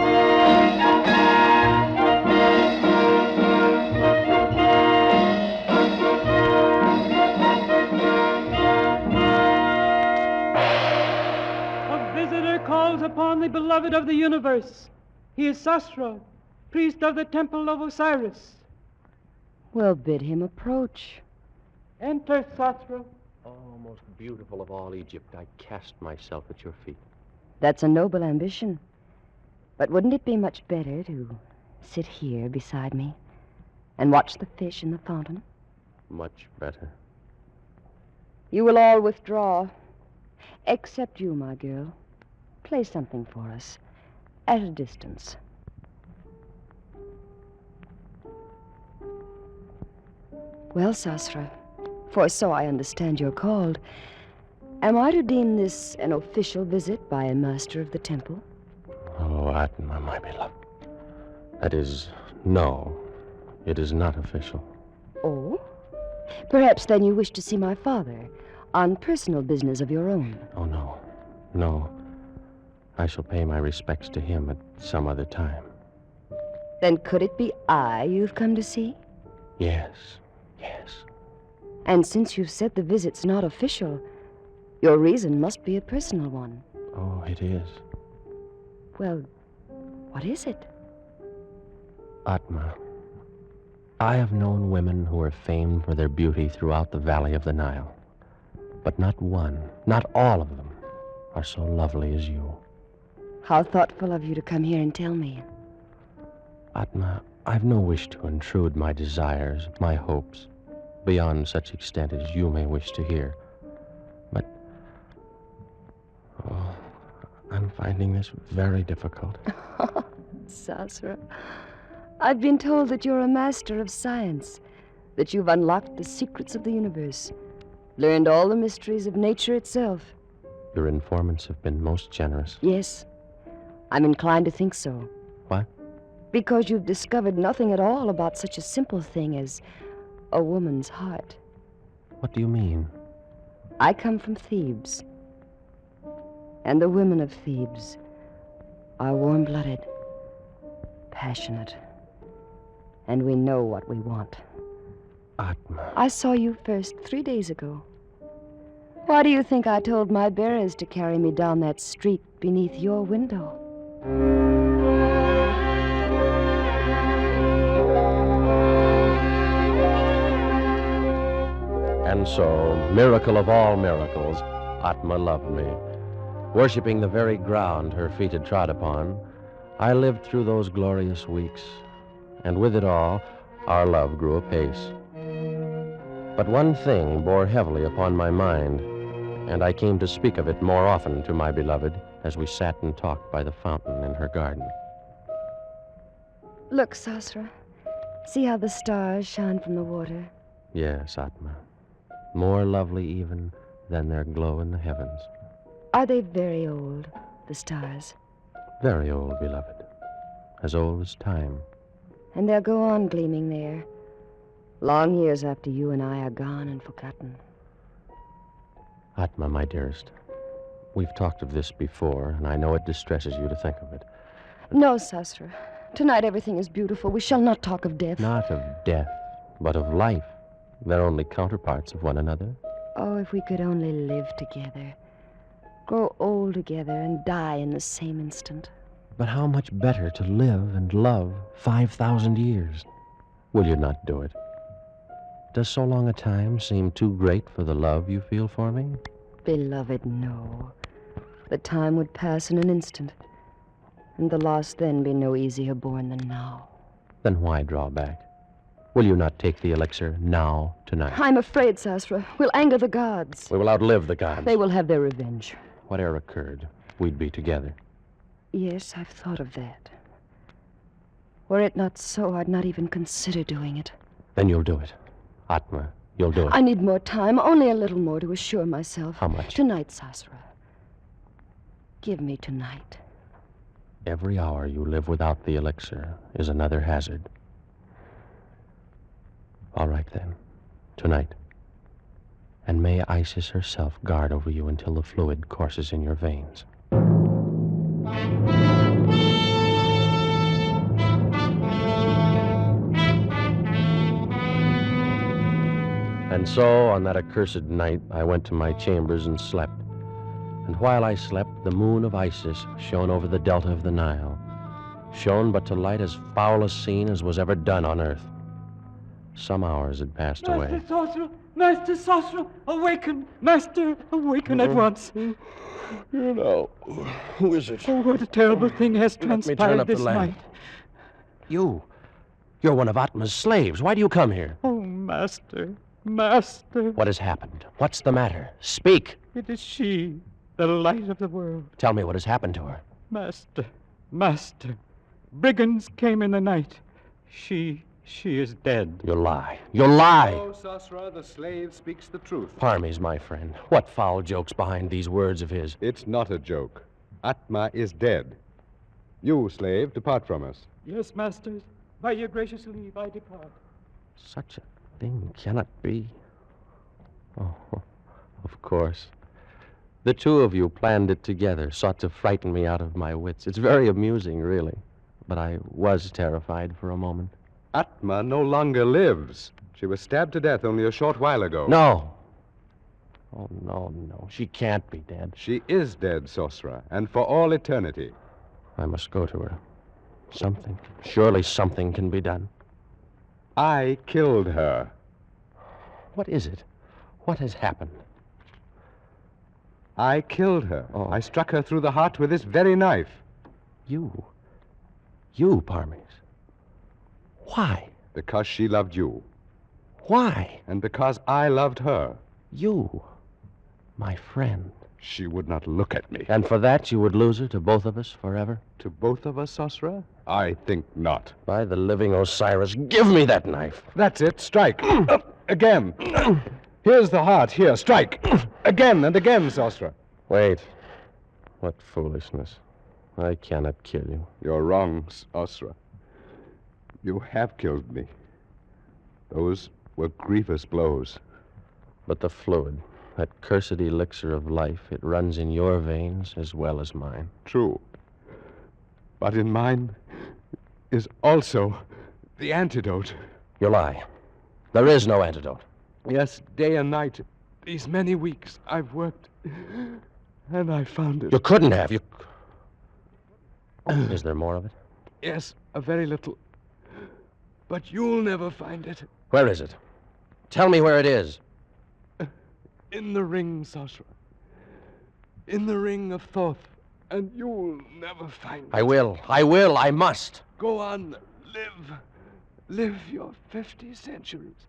visitor calls upon the beloved of the universe. He is Sasra, priest of the temple of Osiris. Well, bid him approach. Enter, Sasra. Oh, most beautiful of all Egypt, I cast myself at your feet. That's a noble ambition. But wouldn't it be much better to sit here beside me and watch the fish in the fountain? Much better. You will all withdraw, except you, my girl. Play something for us, at a distance. Well, Sasra, for so I understand you're called, am I to deem this an official visit by a master of the temple? Oh, Atma, my beloved. That is, no, it is not official. Oh? Perhaps then you wish to see my father on personal business of your own. Oh, no. No. I shall pay my respects to him at some other time. Then could it be I you've come to see? Yes, yes. And since you've said the visit's not official, your reason must be a personal one. Oh, it is. Well, what is it? Atma, I have known women who are famed for their beauty throughout the valley of the Nile. But not one, not all of them, are so lovely as you. How thoughtful of you to come here and tell me. Atma, I've no wish to intrude my desires, my hopes, beyond such extent as you may wish to hear. But, oh, I'm finding this very difficult. Sasra, I've been told that you're a master of science, that you've unlocked the secrets of the universe, learned all the mysteries of nature itself. Your informants have been most generous. Yes, I'm inclined to think so. What? Because you've discovered nothing at all about such a simple thing as a woman's heart. What do you mean? I come from Thebes, and the women of Thebes are warm-blooded, passionate, and we know what we want. Atma. I saw you first 3 days ago. Why do you think I told my bearers to carry me down that street beneath your window? And so, miracle of all miracles, Atma loved me. Worshipping the very ground her feet had trod upon, I lived through those glorious weeks, and with it all, our love grew apace. But one thing bore heavily upon my mind, and I came to speak of it more often to my beloved as we sat and talked by the fountain in her garden. Look, Sasra. See how the stars shine from the water? Yes, Atma. More lovely even than their glow in the heavens. Are they very old, the stars? Very old, beloved. As old as time. And they'll go on gleaming there, long years after you and I are gone and forgotten. Atma, my dearest, we've talked of this before, and I know it distresses you to think of it. No, Sasra. Tonight everything is beautiful. We shall not talk of death. Not of death, but of life. They're only counterparts of one another. Oh, if we could only live together, grow old together, and die in the same instant. But how much better to live and love 5,000 years? Will you not do it? Does so long a time seem too great for the love you feel for me? Beloved, no. The time would pass in an instant, and the loss then be no easier borne than now. Then why draw back? Will you not take the elixir now, tonight? I'm afraid, Sasra, we'll anger the gods. We will outlive the gods. They will have their revenge. Whatever occurred, we'd be together. Yes, I've thought of that. Were it not so, I'd not even consider doing it. Then you'll do it. Atma, you'll do it. I need more time, only a little more to assure myself. How much? Tonight, Sasra. Give me tonight. Every hour you live without the elixir is another hazard. All right, then. Tonight. And may Isis herself guard over you until the fluid courses in your veins. And so, on that accursed night, I went to my chambers and slept. And while I slept, the moon of Isis shone over the delta of the Nile. Shone but to light as foul a scene as was ever done on earth. Some hours had passed away. Master Sorcerer! Master Sorcerer! Awaken! Master, awaken at once! You know, who is it? Oh, what a terrible thing has Let me turn transpired up the this lamp. night. You're one of Atma's slaves. Why do you come here? Oh, Master, Master. What has happened? What's the matter? Speak. It is she, the light of the world. Tell me what has happened to her. Master, Master. Brigands came in the night. She is dead. You lie. You lie. Oh, Sasra, the slave speaks the truth. Parmes, my friend. What foul joke's behind these words of his? It's not a joke. Atma is dead. You, slave, depart from us. Yes, masters. By your gracious leave, I depart. Such a thing cannot be. Oh, of course. The two of you planned it together, sought to frighten me out of my wits. It's very amusing, really. But I was terrified for a moment. Atma no longer lives. She was stabbed to death only a short while ago. No. Oh, no. She can't be dead. She is dead, Sosra, and for all eternity. I must go to her. Surely something can be done. I killed her. What is it? What has happened? I killed her. Oh. I struck her through the heart with this very knife. You, Parmes. Why? Because she loved you. Why? And because I loved her. You, my friend. She would not look at me. And for that you would lose her to both of us forever? To both of us, Sosra? I think not. By the living Osiris, give me that knife. That's it. Strike. Again. Here's the heart. Here, strike. Again and again, Sosra. Wait. What foolishness. I cannot kill you. You're wrong, Sosra. You have killed me. Those were grievous blows. But the fluid, that cursed elixir of life, it runs in your veins as well as mine. True. But in mine is also the antidote. You lie. There is no antidote. Yes, day and night. These many weeks I've worked, and I found it. You couldn't have. Is there more of it? Yes, a very little. But you'll never find it. Where is it? Tell me where it is. In the ring, Sasra. In the ring of Thoth. And you'll never find it. I will, I must. Go on, live. Live your 50 centuries.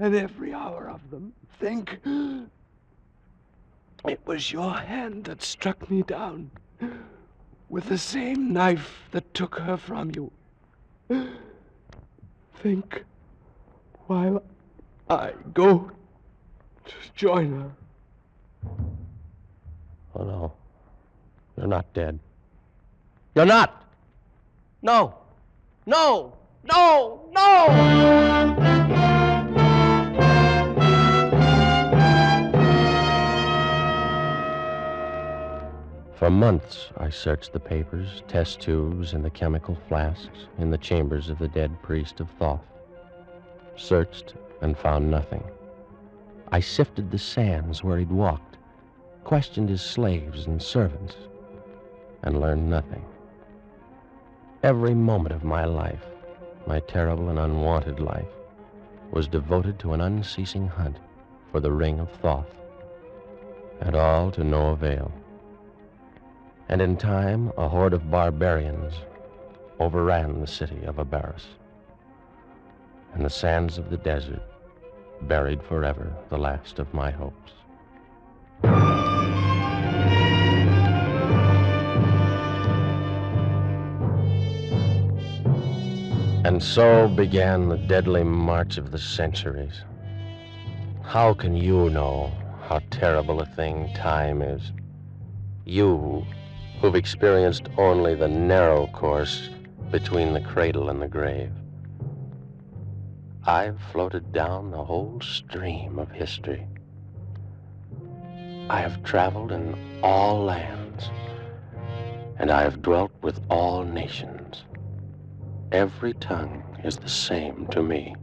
And every hour of them, think. It was your hand that struck me down. With the same knife that took her from you. Think while I go to join her. Oh, no. You're not dead. You're not! No! No! No! No! For months, I searched the papers, test tubes, and the chemical flasks in the chambers of the dead priest of Thoth. Searched and found nothing. I sifted the sands where he'd walked, questioned his slaves and servants, and learned nothing. Every moment of my life, my terrible and unwanted life, was devoted to an unceasing hunt for the ring of Thoth. and all to no avail. And in time, a horde of barbarians overran the city of Abaris, and the sands of the desert buried forever the last of my hopes. And so began the deadly march of the centuries. How can you know how terrible a thing time is? You, who've experienced only the narrow course between the cradle and the grave. I've floated down the whole stream of history. I have traveled in all lands, and I have dwelt with all nations. Every tongue is the same to me.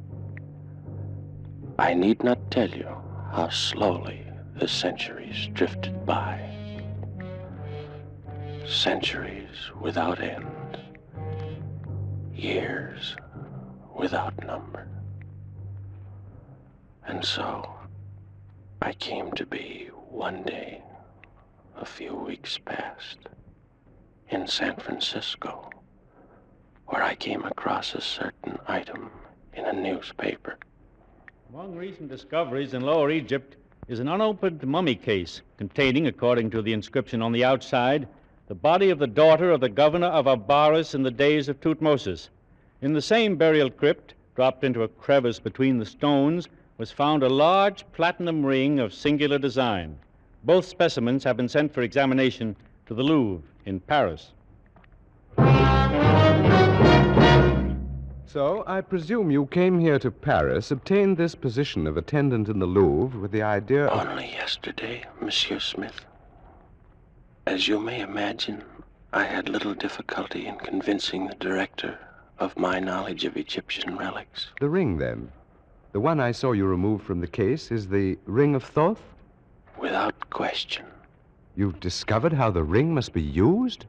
I need not tell you how slowly the centuries drifted by. Centuries without end, years without number. And so I came to be one day, a few weeks past, in San Francisco, where I came across a certain item in a newspaper. Among recent discoveries in Lower Egypt is an unopened mummy case containing, according to the inscription on the outside, the body of the daughter of the governor of Abaris in the days of Tutmosis. In the same burial crypt, dropped into a crevice between the stones, was found a large platinum ring of singular design. Both specimens have been sent for examination to the Louvre in Paris. So, I presume you came here to Paris, obtained this position of attendant in the Louvre with the idea of... Only yesterday, Monsieur Smith. As you may imagine, I had little difficulty in convincing the director of my knowledge of Egyptian relics. The ring, then. The one I saw you remove from the case is the Ring of Thoth? Without question. You've discovered how the ring must be used?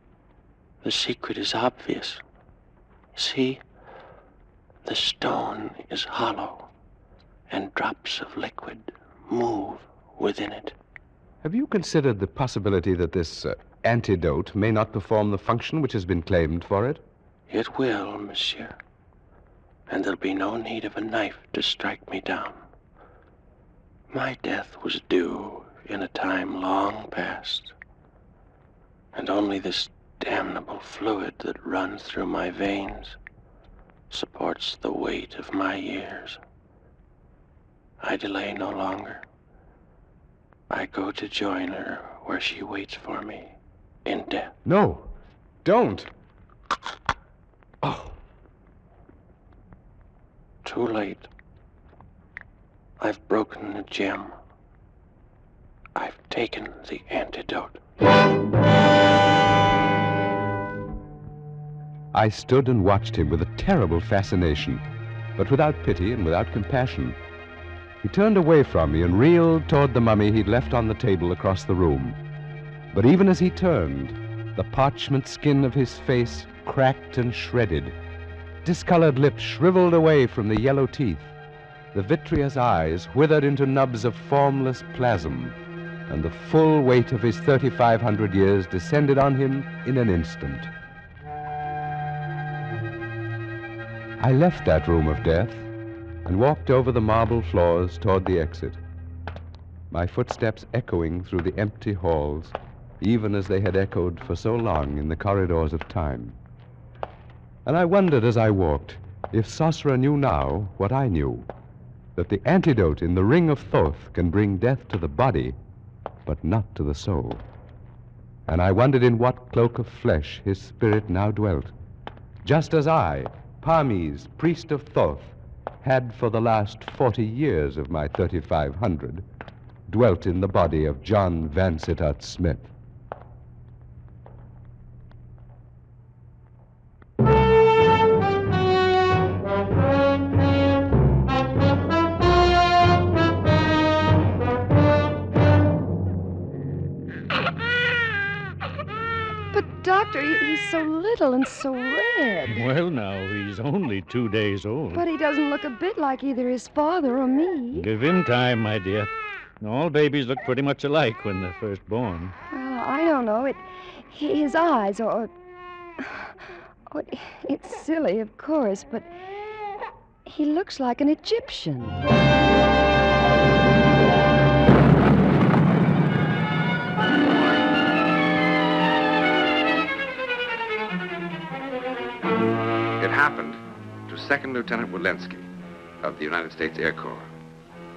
The secret is obvious. See, the stone is hollow, and drops of liquid move within it. Have you considered the possibility that this antidote may not perform the function which has been claimed for it? It will, monsieur. And there'll be no need of a knife to strike me down. My death was due in a time long past, and only this damnable fluid that runs through my veins supports the weight of my years. I delay no longer. I go to join her where she waits for me in death. No, don't. Oh. Too late. I've broken the gem. I've taken the antidote. I stood and watched him with a terrible fascination, but without pity and without compassion. He turned away from me and reeled toward the mummy he'd left on the table across the room. But even as he turned, the parchment skin of his face cracked and shredded. Discolored lips shriveled away from the yellow teeth. The vitreous eyes withered into nubs of formless plasm, and the full weight of his 3,500 years descended on him in an instant. I left that room of death and walked over the marble floors toward the exit, my footsteps echoing through the empty halls, even as they had echoed for so long in the corridors of time. And I wondered as I walked if Sosra knew now what I knew, that the antidote in the Ring of Thoth can bring death to the body, but not to the soul. And I wondered in what cloak of flesh his spirit now dwelt, just as I, Parmes, priest of Thoth, had for the last 40 years of my 3,500 dwelt in the body of John Vansittart Smith. Doctor, he's so little and so red. Well, now, he's only 2 days old. But he doesn't look a bit like either his father or me. Give him time, my dear. All babies look pretty much alike when they're first born. Well, I don't know. His eyes, or it's silly, of course, but he looks like an Egyptian. It happened to Second Lieutenant Walensky of the United States Air Corps,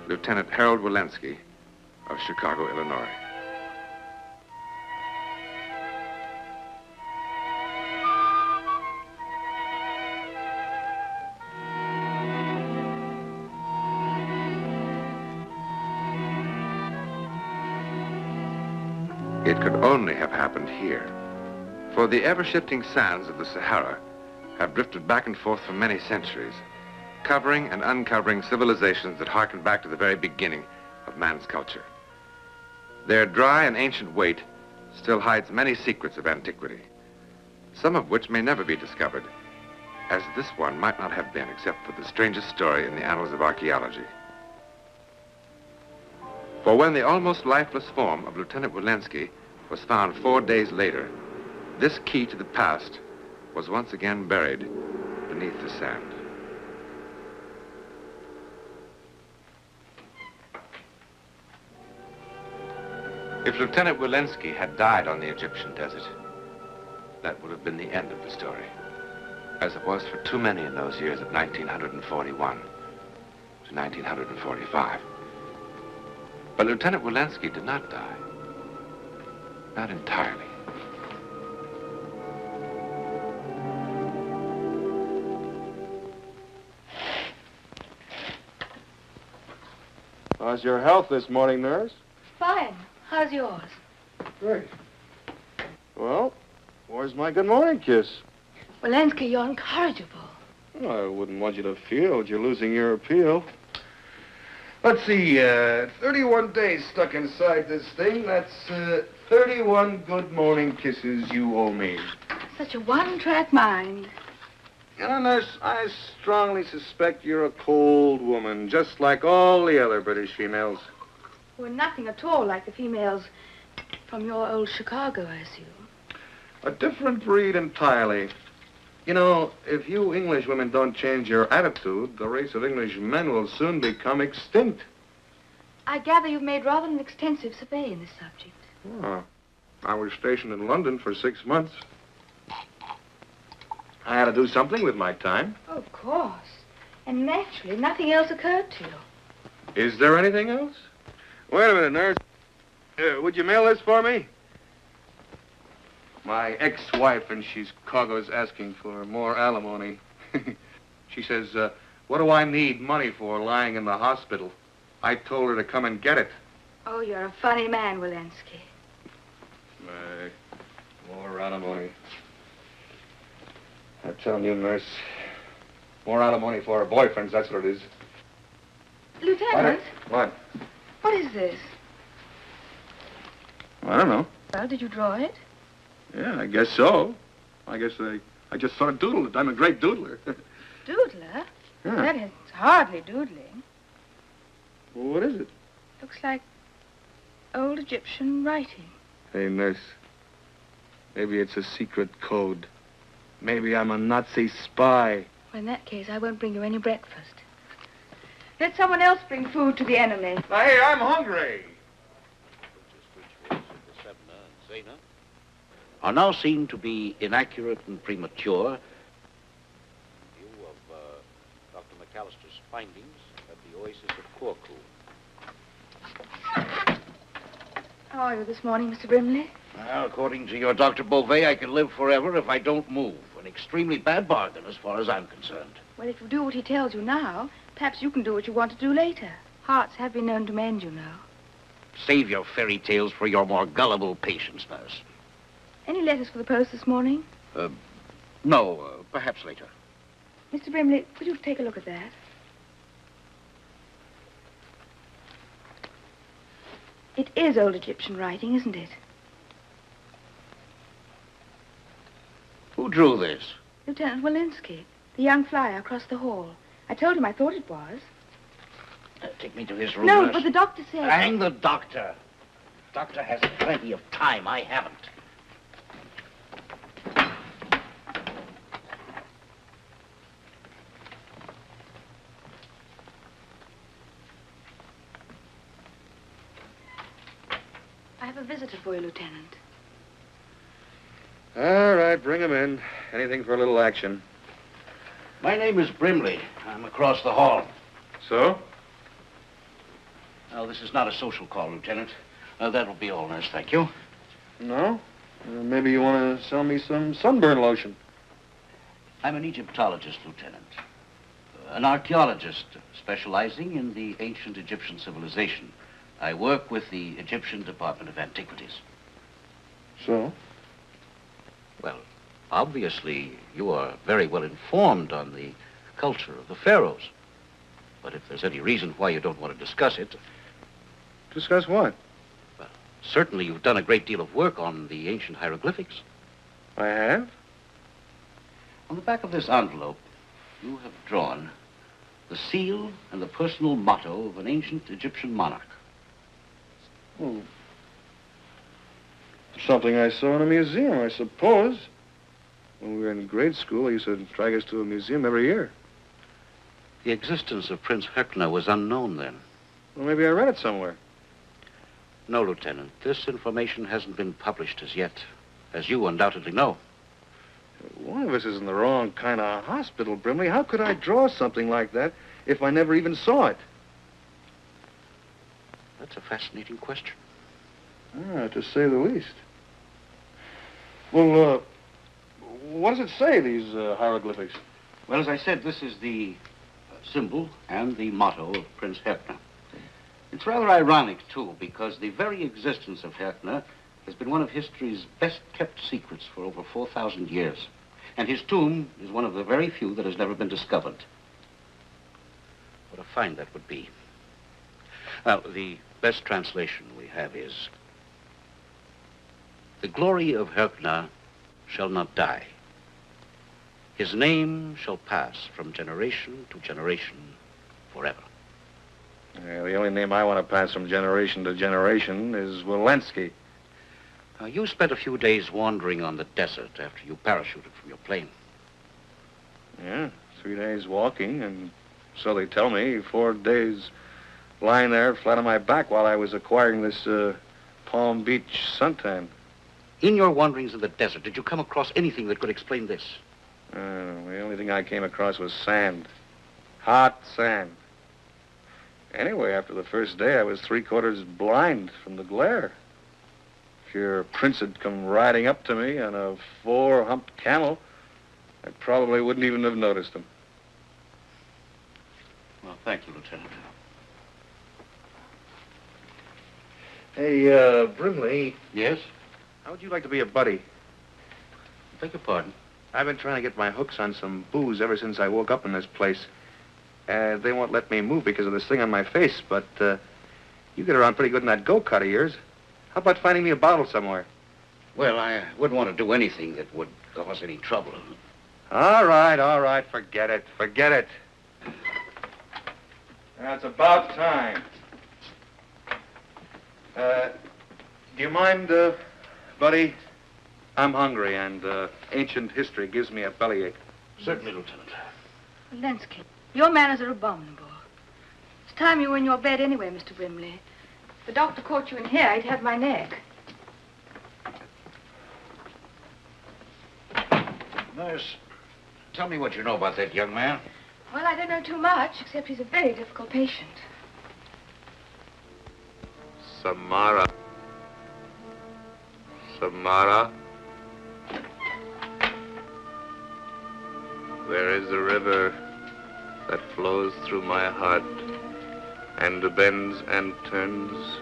Lieutenant Harold Walensky of Chicago, Illinois. It could only have happened here, for the ever-shifting sands of the Sahara have drifted back and forth for many centuries, covering and uncovering civilizations that harken back to the very beginning of man's culture. Their dry and ancient weight still hides many secrets of antiquity, some of which may never be discovered, as this one might not have been except for the strangest story in the annals of archaeology. For when the almost lifeless form of Lieutenant Walensky was found 4 days later, this key to the past was once again buried beneath the sand. If Lieutenant Walensky had died on the Egyptian desert, that would have been the end of the story, as it was for too many in those years of 1941 to 1945. But Lieutenant Walensky did not die. Not entirely. How's your health this morning, nurse? Fine. How's yours? Great. Well, where's my good morning kiss? Walensky, you're incorrigible. Well, I wouldn't want you to feel that you're losing your appeal. Let's see, 31 days stuck inside this thing. That's 31 good morning kisses you owe me. Such a one-track mind. You know, nurse, I strongly suspect you're a cold woman, just like all the other British females. We're nothing at all like the females from your old Chicago, I assume. A different breed entirely. You know, if you English women don't change your attitude, the race of English men will soon become extinct. I gather you've made rather an extensive survey in this subject. Oh, I was stationed in London for 6 months. I had to do something with my time. Oh, of course. And naturally, nothing else occurred to you. Is there anything else? Wait a minute, nurse. Would you mail this for me? My ex-wife in Chicago's asking for more alimony. She says, what do I need money for lying in the hospital? I told her to come and get it. Oh, you're a funny man, Walensky. More alimony. I'm telling you, nurse, more alimony for her boyfriends, that's what it is. Lieutenant? What? What is this? I don't know. Well, did you draw it? Yeah, I guess so. I guess I just sort of doodled it. I'm a great doodler. Doodler? Yeah. That is hardly doodling. Well, what is it? Looks like old Egyptian writing. Hey, nurse, maybe it's a secret code. Maybe I'm a Nazi spy. Well, in that case, I won't bring you any breakfast. Let someone else bring food to the enemy. Now, hey, I'm hungry. Are now seen to be inaccurate and premature. In view of Dr. McAllister's findings at the oasis of Corfu. How are you this morning, Mr. Brimley? Well, according to your Dr. Beauvais, I can live forever if I don't move. An extremely bad bargain as far as I'm concerned. Well, if you do what he tells you now, perhaps you can do what you want to do later. Hearts have been known to mend, you know. Save your fairy tales for your more gullible patients, nurse. Any letters for the post this morning? No, perhaps later. Mr. Brimley, could you take a look at that? It is old Egyptian writing, isn't it? Who drew this? Lieutenant Walensky, the young flyer across the hall. I told him I thought it was. Take me to his room, No, nurse. but the doctor said... Hang the doctor. Doctor has plenty of time. I haven't. I have a visitor for you, Lieutenant. All right, bring him in. Anything for a little action. My name is Brimley. I'm across the hall. So? Oh, this is not a social call, Lieutenant. That'll be all, nurse. Thank you. No? Maybe you want to sell me some sunburn lotion. I'm an Egyptologist, Lieutenant. An archaeologist specializing in the ancient Egyptian civilization. I work with the Egyptian Department of Antiquities. So? Well, obviously, you are very well informed on the culture of the pharaohs. But if there's any reason why you don't want to discuss it... Discuss what? Well, certainly you've done a great deal of work on the ancient hieroglyphics. I have? On the back of this envelope, you have drawn the seal and the personal motto of an ancient Egyptian monarch. Oh. Something I saw in a museum, I suppose. When we were in grade school, they used to drag us to a museum every year. The existence of Prince Herkner was unknown then. Well, maybe I read it somewhere. No, Lieutenant. This information hasn't been published as yet, as you undoubtedly know. One of us is in the wrong kind of hospital, Brimley. How could I draw something like that if I never even saw it? That's a fascinating question. To say the least. Well, what does it say, these hieroglyphics? Well, as I said, this is the symbol and the motto of Prince Herkner. It's rather ironic, too, because the very existence of Herkner has been one of history's best-kept secrets for over 4,000 years. And his tomb is one of the very few that has never been discovered. What a find that would be. Well, the best translation we have is, "The glory of Herkner shall not die. His name shall pass from generation to generation forever." Yeah, the only name I want to pass from generation to generation is Walensky. You spent a few days wandering on the desert after you parachuted from your plane. Yeah, 3 days walking, and so they tell me, 4 days lying there flat on my back while I was acquiring this Palm Beach suntan. In your wanderings in the desert, did you come across anything that could explain this? The only thing I came across was sand. Hot sand. Anyway, after the first day, I was 3/4 blind from the glare. If your prince had come riding up to me on a 4-humped camel, I probably wouldn't even have noticed him. Well, thank you, Lieutenant. Hey, Brimley. Yes? How would you like to be a buddy? Beg your pardon? I've been trying to get my hooks on some booze ever since I woke up in this place. They won't let me move because of this thing on my face, but you get around pretty good in that go-kart of yours. How about finding me a bottle somewhere? Well, I wouldn't want to do anything that would cause any trouble. All right, forget it. It's about time. Do you mind, buddy? I'm hungry, and ancient history gives me a bellyache. Certainly, Lieutenant. Walensky, your manners are abominable. It's time you were in your bed anyway, Mr. Brimley. If the doctor caught you in here, he'd have my neck. Nurse, tell me what you know about that young man. Well, I don't know too much, except he's a very difficult patient. Samara. There is a river that flows through my heart and bends and turns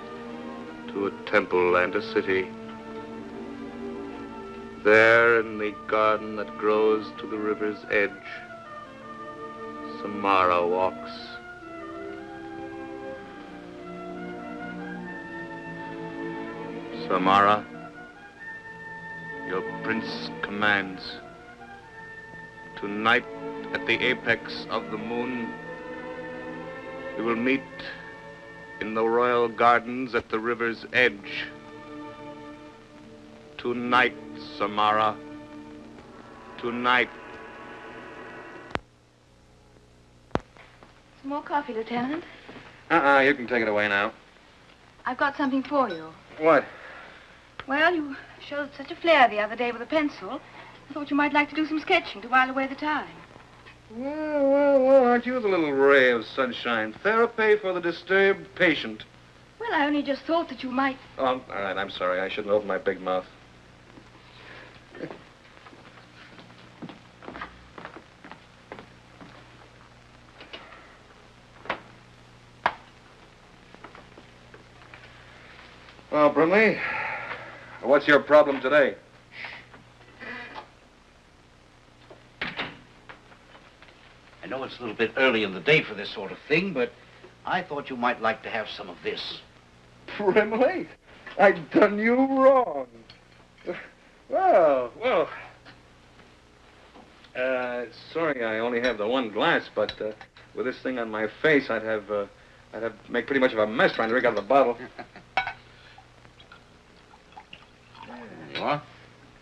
to a temple and a city. There in the garden that grows to the river's edge, Samara walks. Samara, your prince commands. Tonight, at the apex of the moon, We will meet in the royal gardens at the river's edge. Tonight, Samara. Tonight. Some more coffee, Lieutenant. You can take it away now. I've got something for you. What? Well, you showed such a flair the other day with a pencil. I thought you might like to do some sketching to while away the time. Well, aren't you the little ray of sunshine? Therapy for the disturbed patient. Well, I only just thought that you might... Oh, all right, I'm sorry. I shouldn't open my big mouth. Well, Brimley, what's your problem today? I know it's a little bit early in the day for this sort of thing, but I thought you might like to have some of this. Brimley, I've done you wrong. Well. Sorry, I only have the one glass, but with this thing on my face, I'd have to make pretty much of a mess trying to drink out of the bottle. There you are.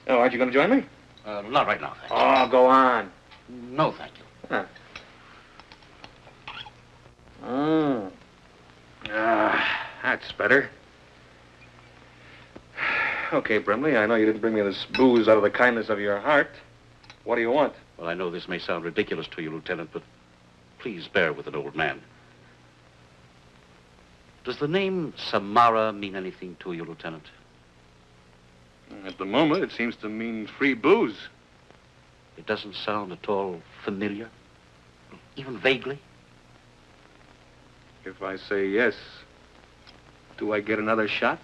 Oh, aren't you going to join me? Not right now, thank you. Oh, go on. No, thank you. Huh. That's better. Okay, Brimley, I know you didn't bring me this booze out of the kindness of your heart. What do you want? Well, I know this may sound ridiculous to you, Lieutenant, but please bear with an old man. Does the name Samara mean anything to you, Lieutenant? At the moment, it seems to mean free booze. It doesn't sound at all familiar, even vaguely? If I say yes, do I get another shot?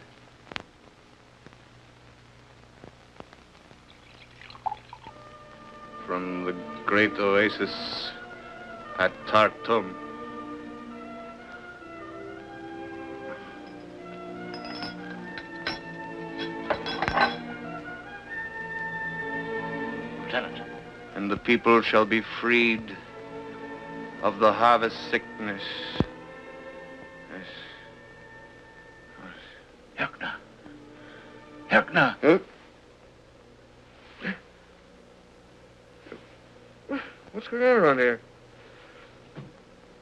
From the great oasis at Khartoum. Lieutenant. And the people shall be freed of the harvest sickness. Yes. Herkner. Huh? What's going on around here?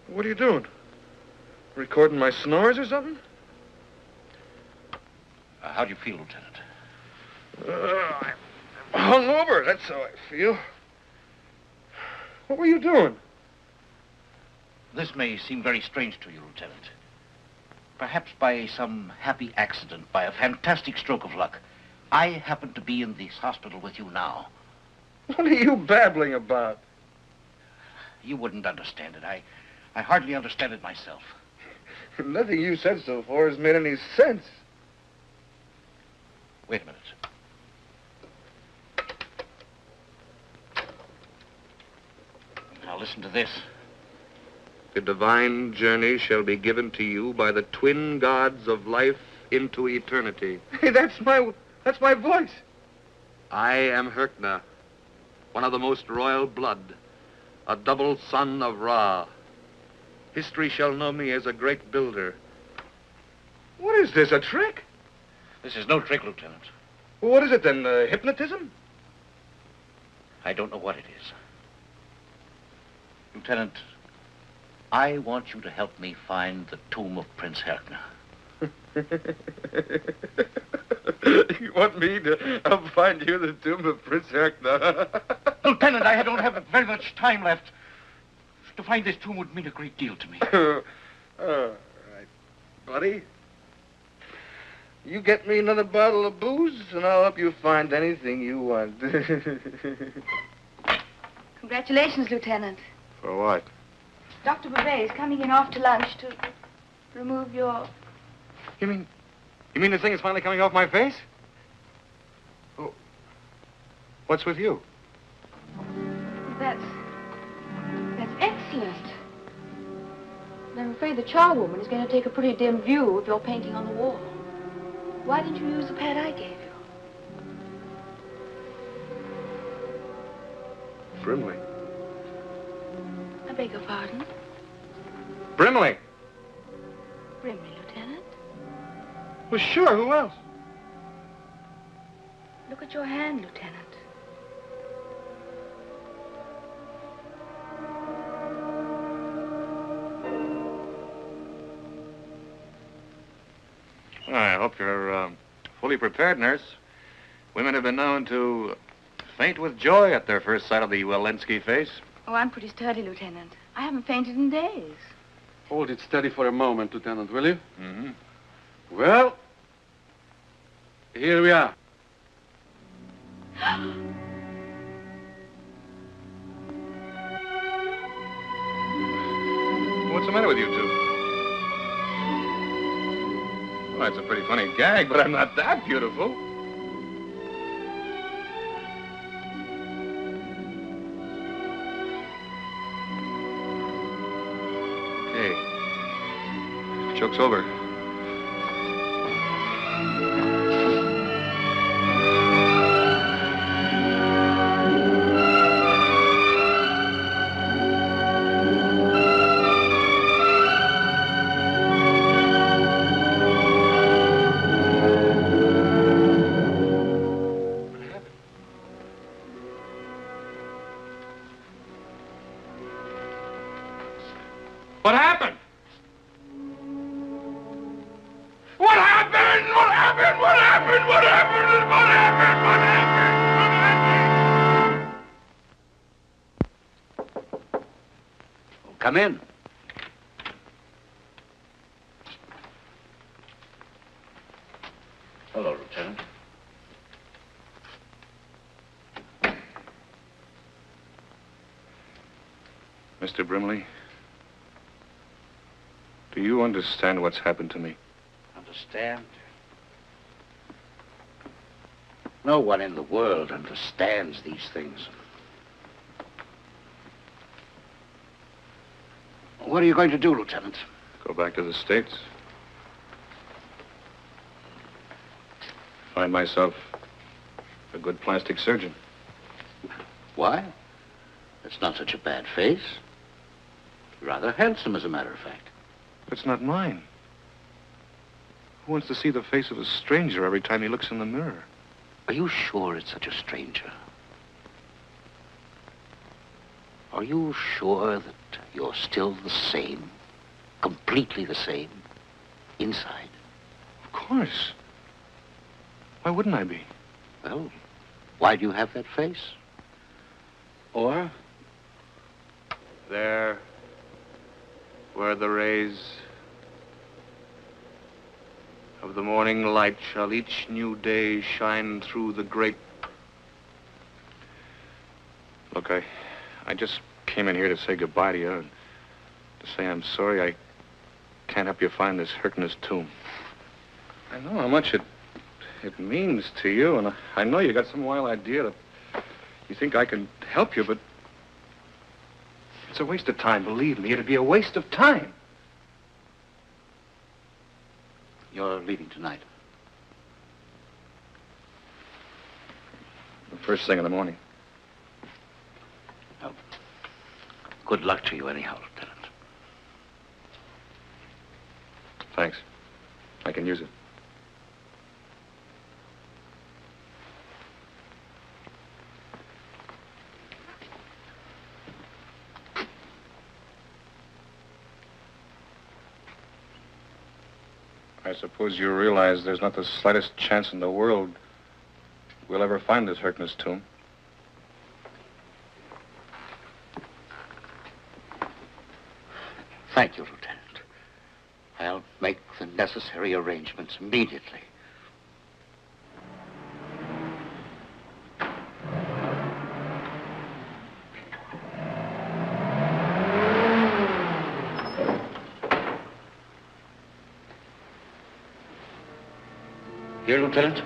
What are you doing? Recording my snores or something? How do you feel, Lieutenant? I'm hungover, that's how I feel. What were you doing? This may seem very strange to you, Lieutenant. Perhaps by some happy accident, by a fantastic stroke of luck, I happen to be in this hospital with you now. What are you babbling about? You wouldn't understand it. I hardly understand it myself. Nothing you said so far has made any sense. Wait a minute. Now listen to this. The divine journey shall be given to you by the twin gods of life into eternity. Hey, that's my voice. I am Herkner, one of the most royal blood, a double son of Ra. History shall know me as a great builder. What is this, a trick? This is no trick, Lieutenant. Well, what is it then, hypnotism? I don't know what it is. Lieutenant, I want you to help me find the tomb of Prince Herkner. You want me to help find you the tomb of Prince Herkner? Lieutenant, I don't have very much time left. To find this tomb would mean a great deal to me. All right, buddy. You get me another bottle of booze, and I'll help you find anything you want. Congratulations, Lieutenant. For what? Dr. Bouvet is coming in after lunch to remove your... You mean this thing is finally coming off my face? Oh, what's with you? That's excellent. But I'm afraid the charwoman is going to take a pretty dim view of your painting on the wall. Why didn't you use the pad I gave you? Brimley. I beg your pardon? Brimley! Brimley, Lieutenant. Well, sure, who else? Look at your hand, Lieutenant. I hope you're fully prepared, nurse. Women have been known to faint with joy at their first sight of the Walensky face. Oh, I'm pretty sturdy, Lieutenant. I haven't fainted in days. Hold it steady for a moment, Lieutenant, will you? Mm-hmm. Well, here we are. What's the matter with you two? Well, that's a pretty funny gag, but I'm not that beautiful. Okay. Joke's over. What happened? What happened? What happened? What happened? What happened? What happened? What happened? Come in. Hello, Lieutenant. Mr. Brimley, do you understand what's happened to me? Understand? No one in the world understands these things. What are you going to do, Lieutenant? Go back to the States. Find myself a good plastic surgeon. Why? It's not such a bad face. Rather handsome, as a matter of fact. It's not mine. Who wants to see the face of a stranger every time he looks in the mirror? Are you sure it's such a stranger? Are you sure that you're still the same, completely the same, inside? Of course. Why wouldn't I be? Well, why do you have that face? Or? There, where the rays of the morning light shall each new day shine through the great... Look, I just came in here to say goodbye to you and to say I'm sorry I can't help you find this Herkner's tomb. I know how much it means to you, and I know you got some wild idea that you think I can help you, but it's a waste of time, believe me. It'd be a waste of time. You're leaving tonight. The first thing in the morning. Well, good luck to you anyhow, Lieutenant. Thanks. I can use it. I suppose you realize there's not the slightest chance in the world we'll ever find this Herkner's tomb. Thank you, Lieutenant. I'll make the necessary arrangements immediately. Here, Lieutenant?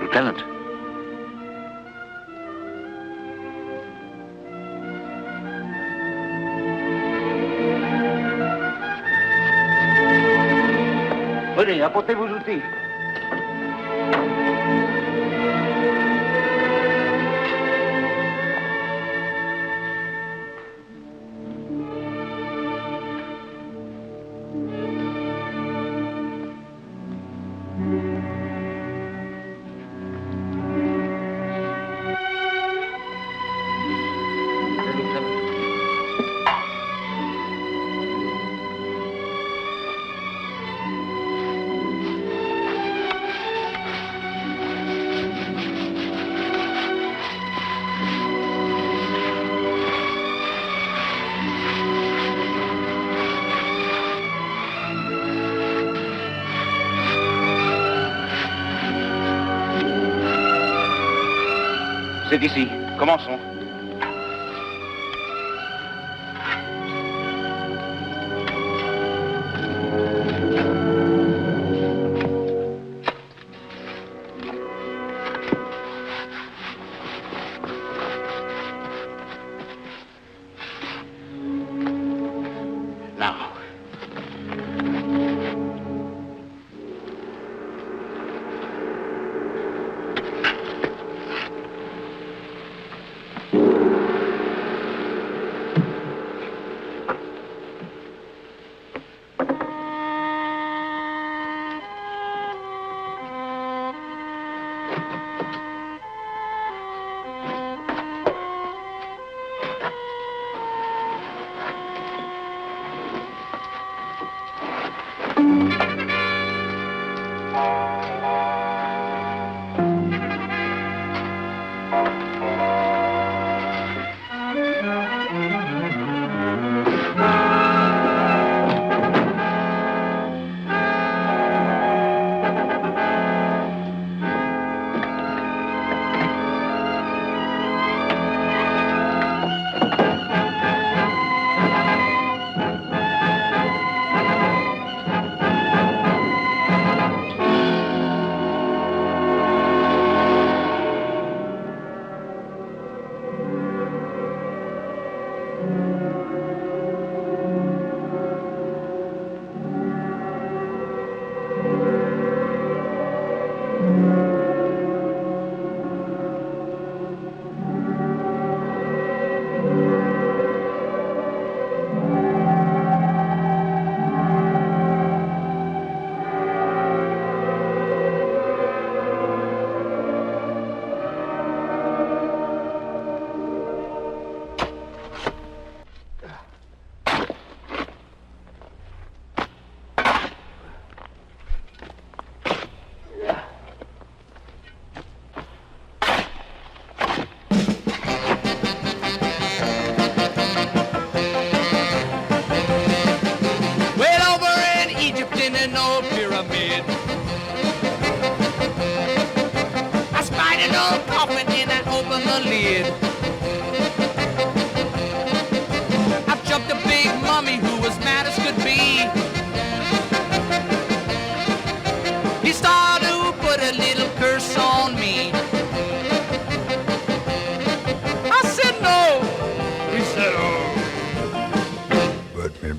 Lieutenant. Venez, apportez vos outils. C'est ici. Commençons. Now.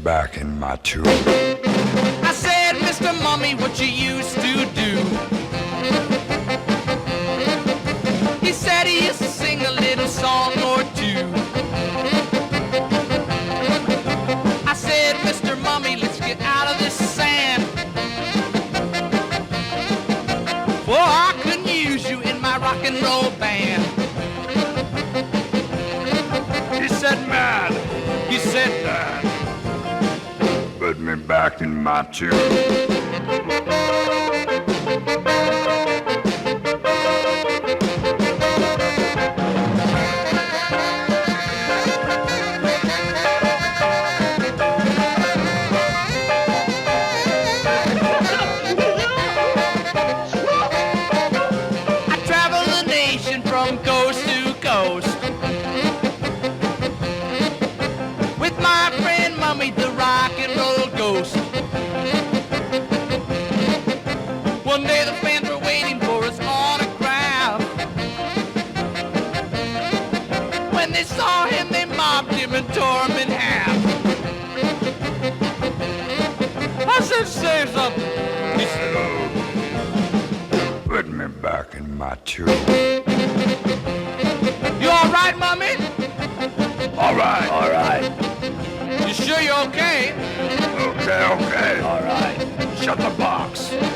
Back in my tube. I said, Mr. Mummy, what you used to do? He said he used to sing a little song or two. I said, Mr. Mummy, let's get out of this sand. For I couldn't use you in my rock and roll band. He said, man. He said, Dad. Put me back in my tube. I travel the nation from coast to coast with my friend Mummy, the rock and roll ghost. One day the fans were waiting for his autograph. When they saw him, they mobbed him and tore him in half. I said, say something. He said, in my tube. You all right, Mummy? All right. All right. You sure you're okay? Okay. All right. Shut the box.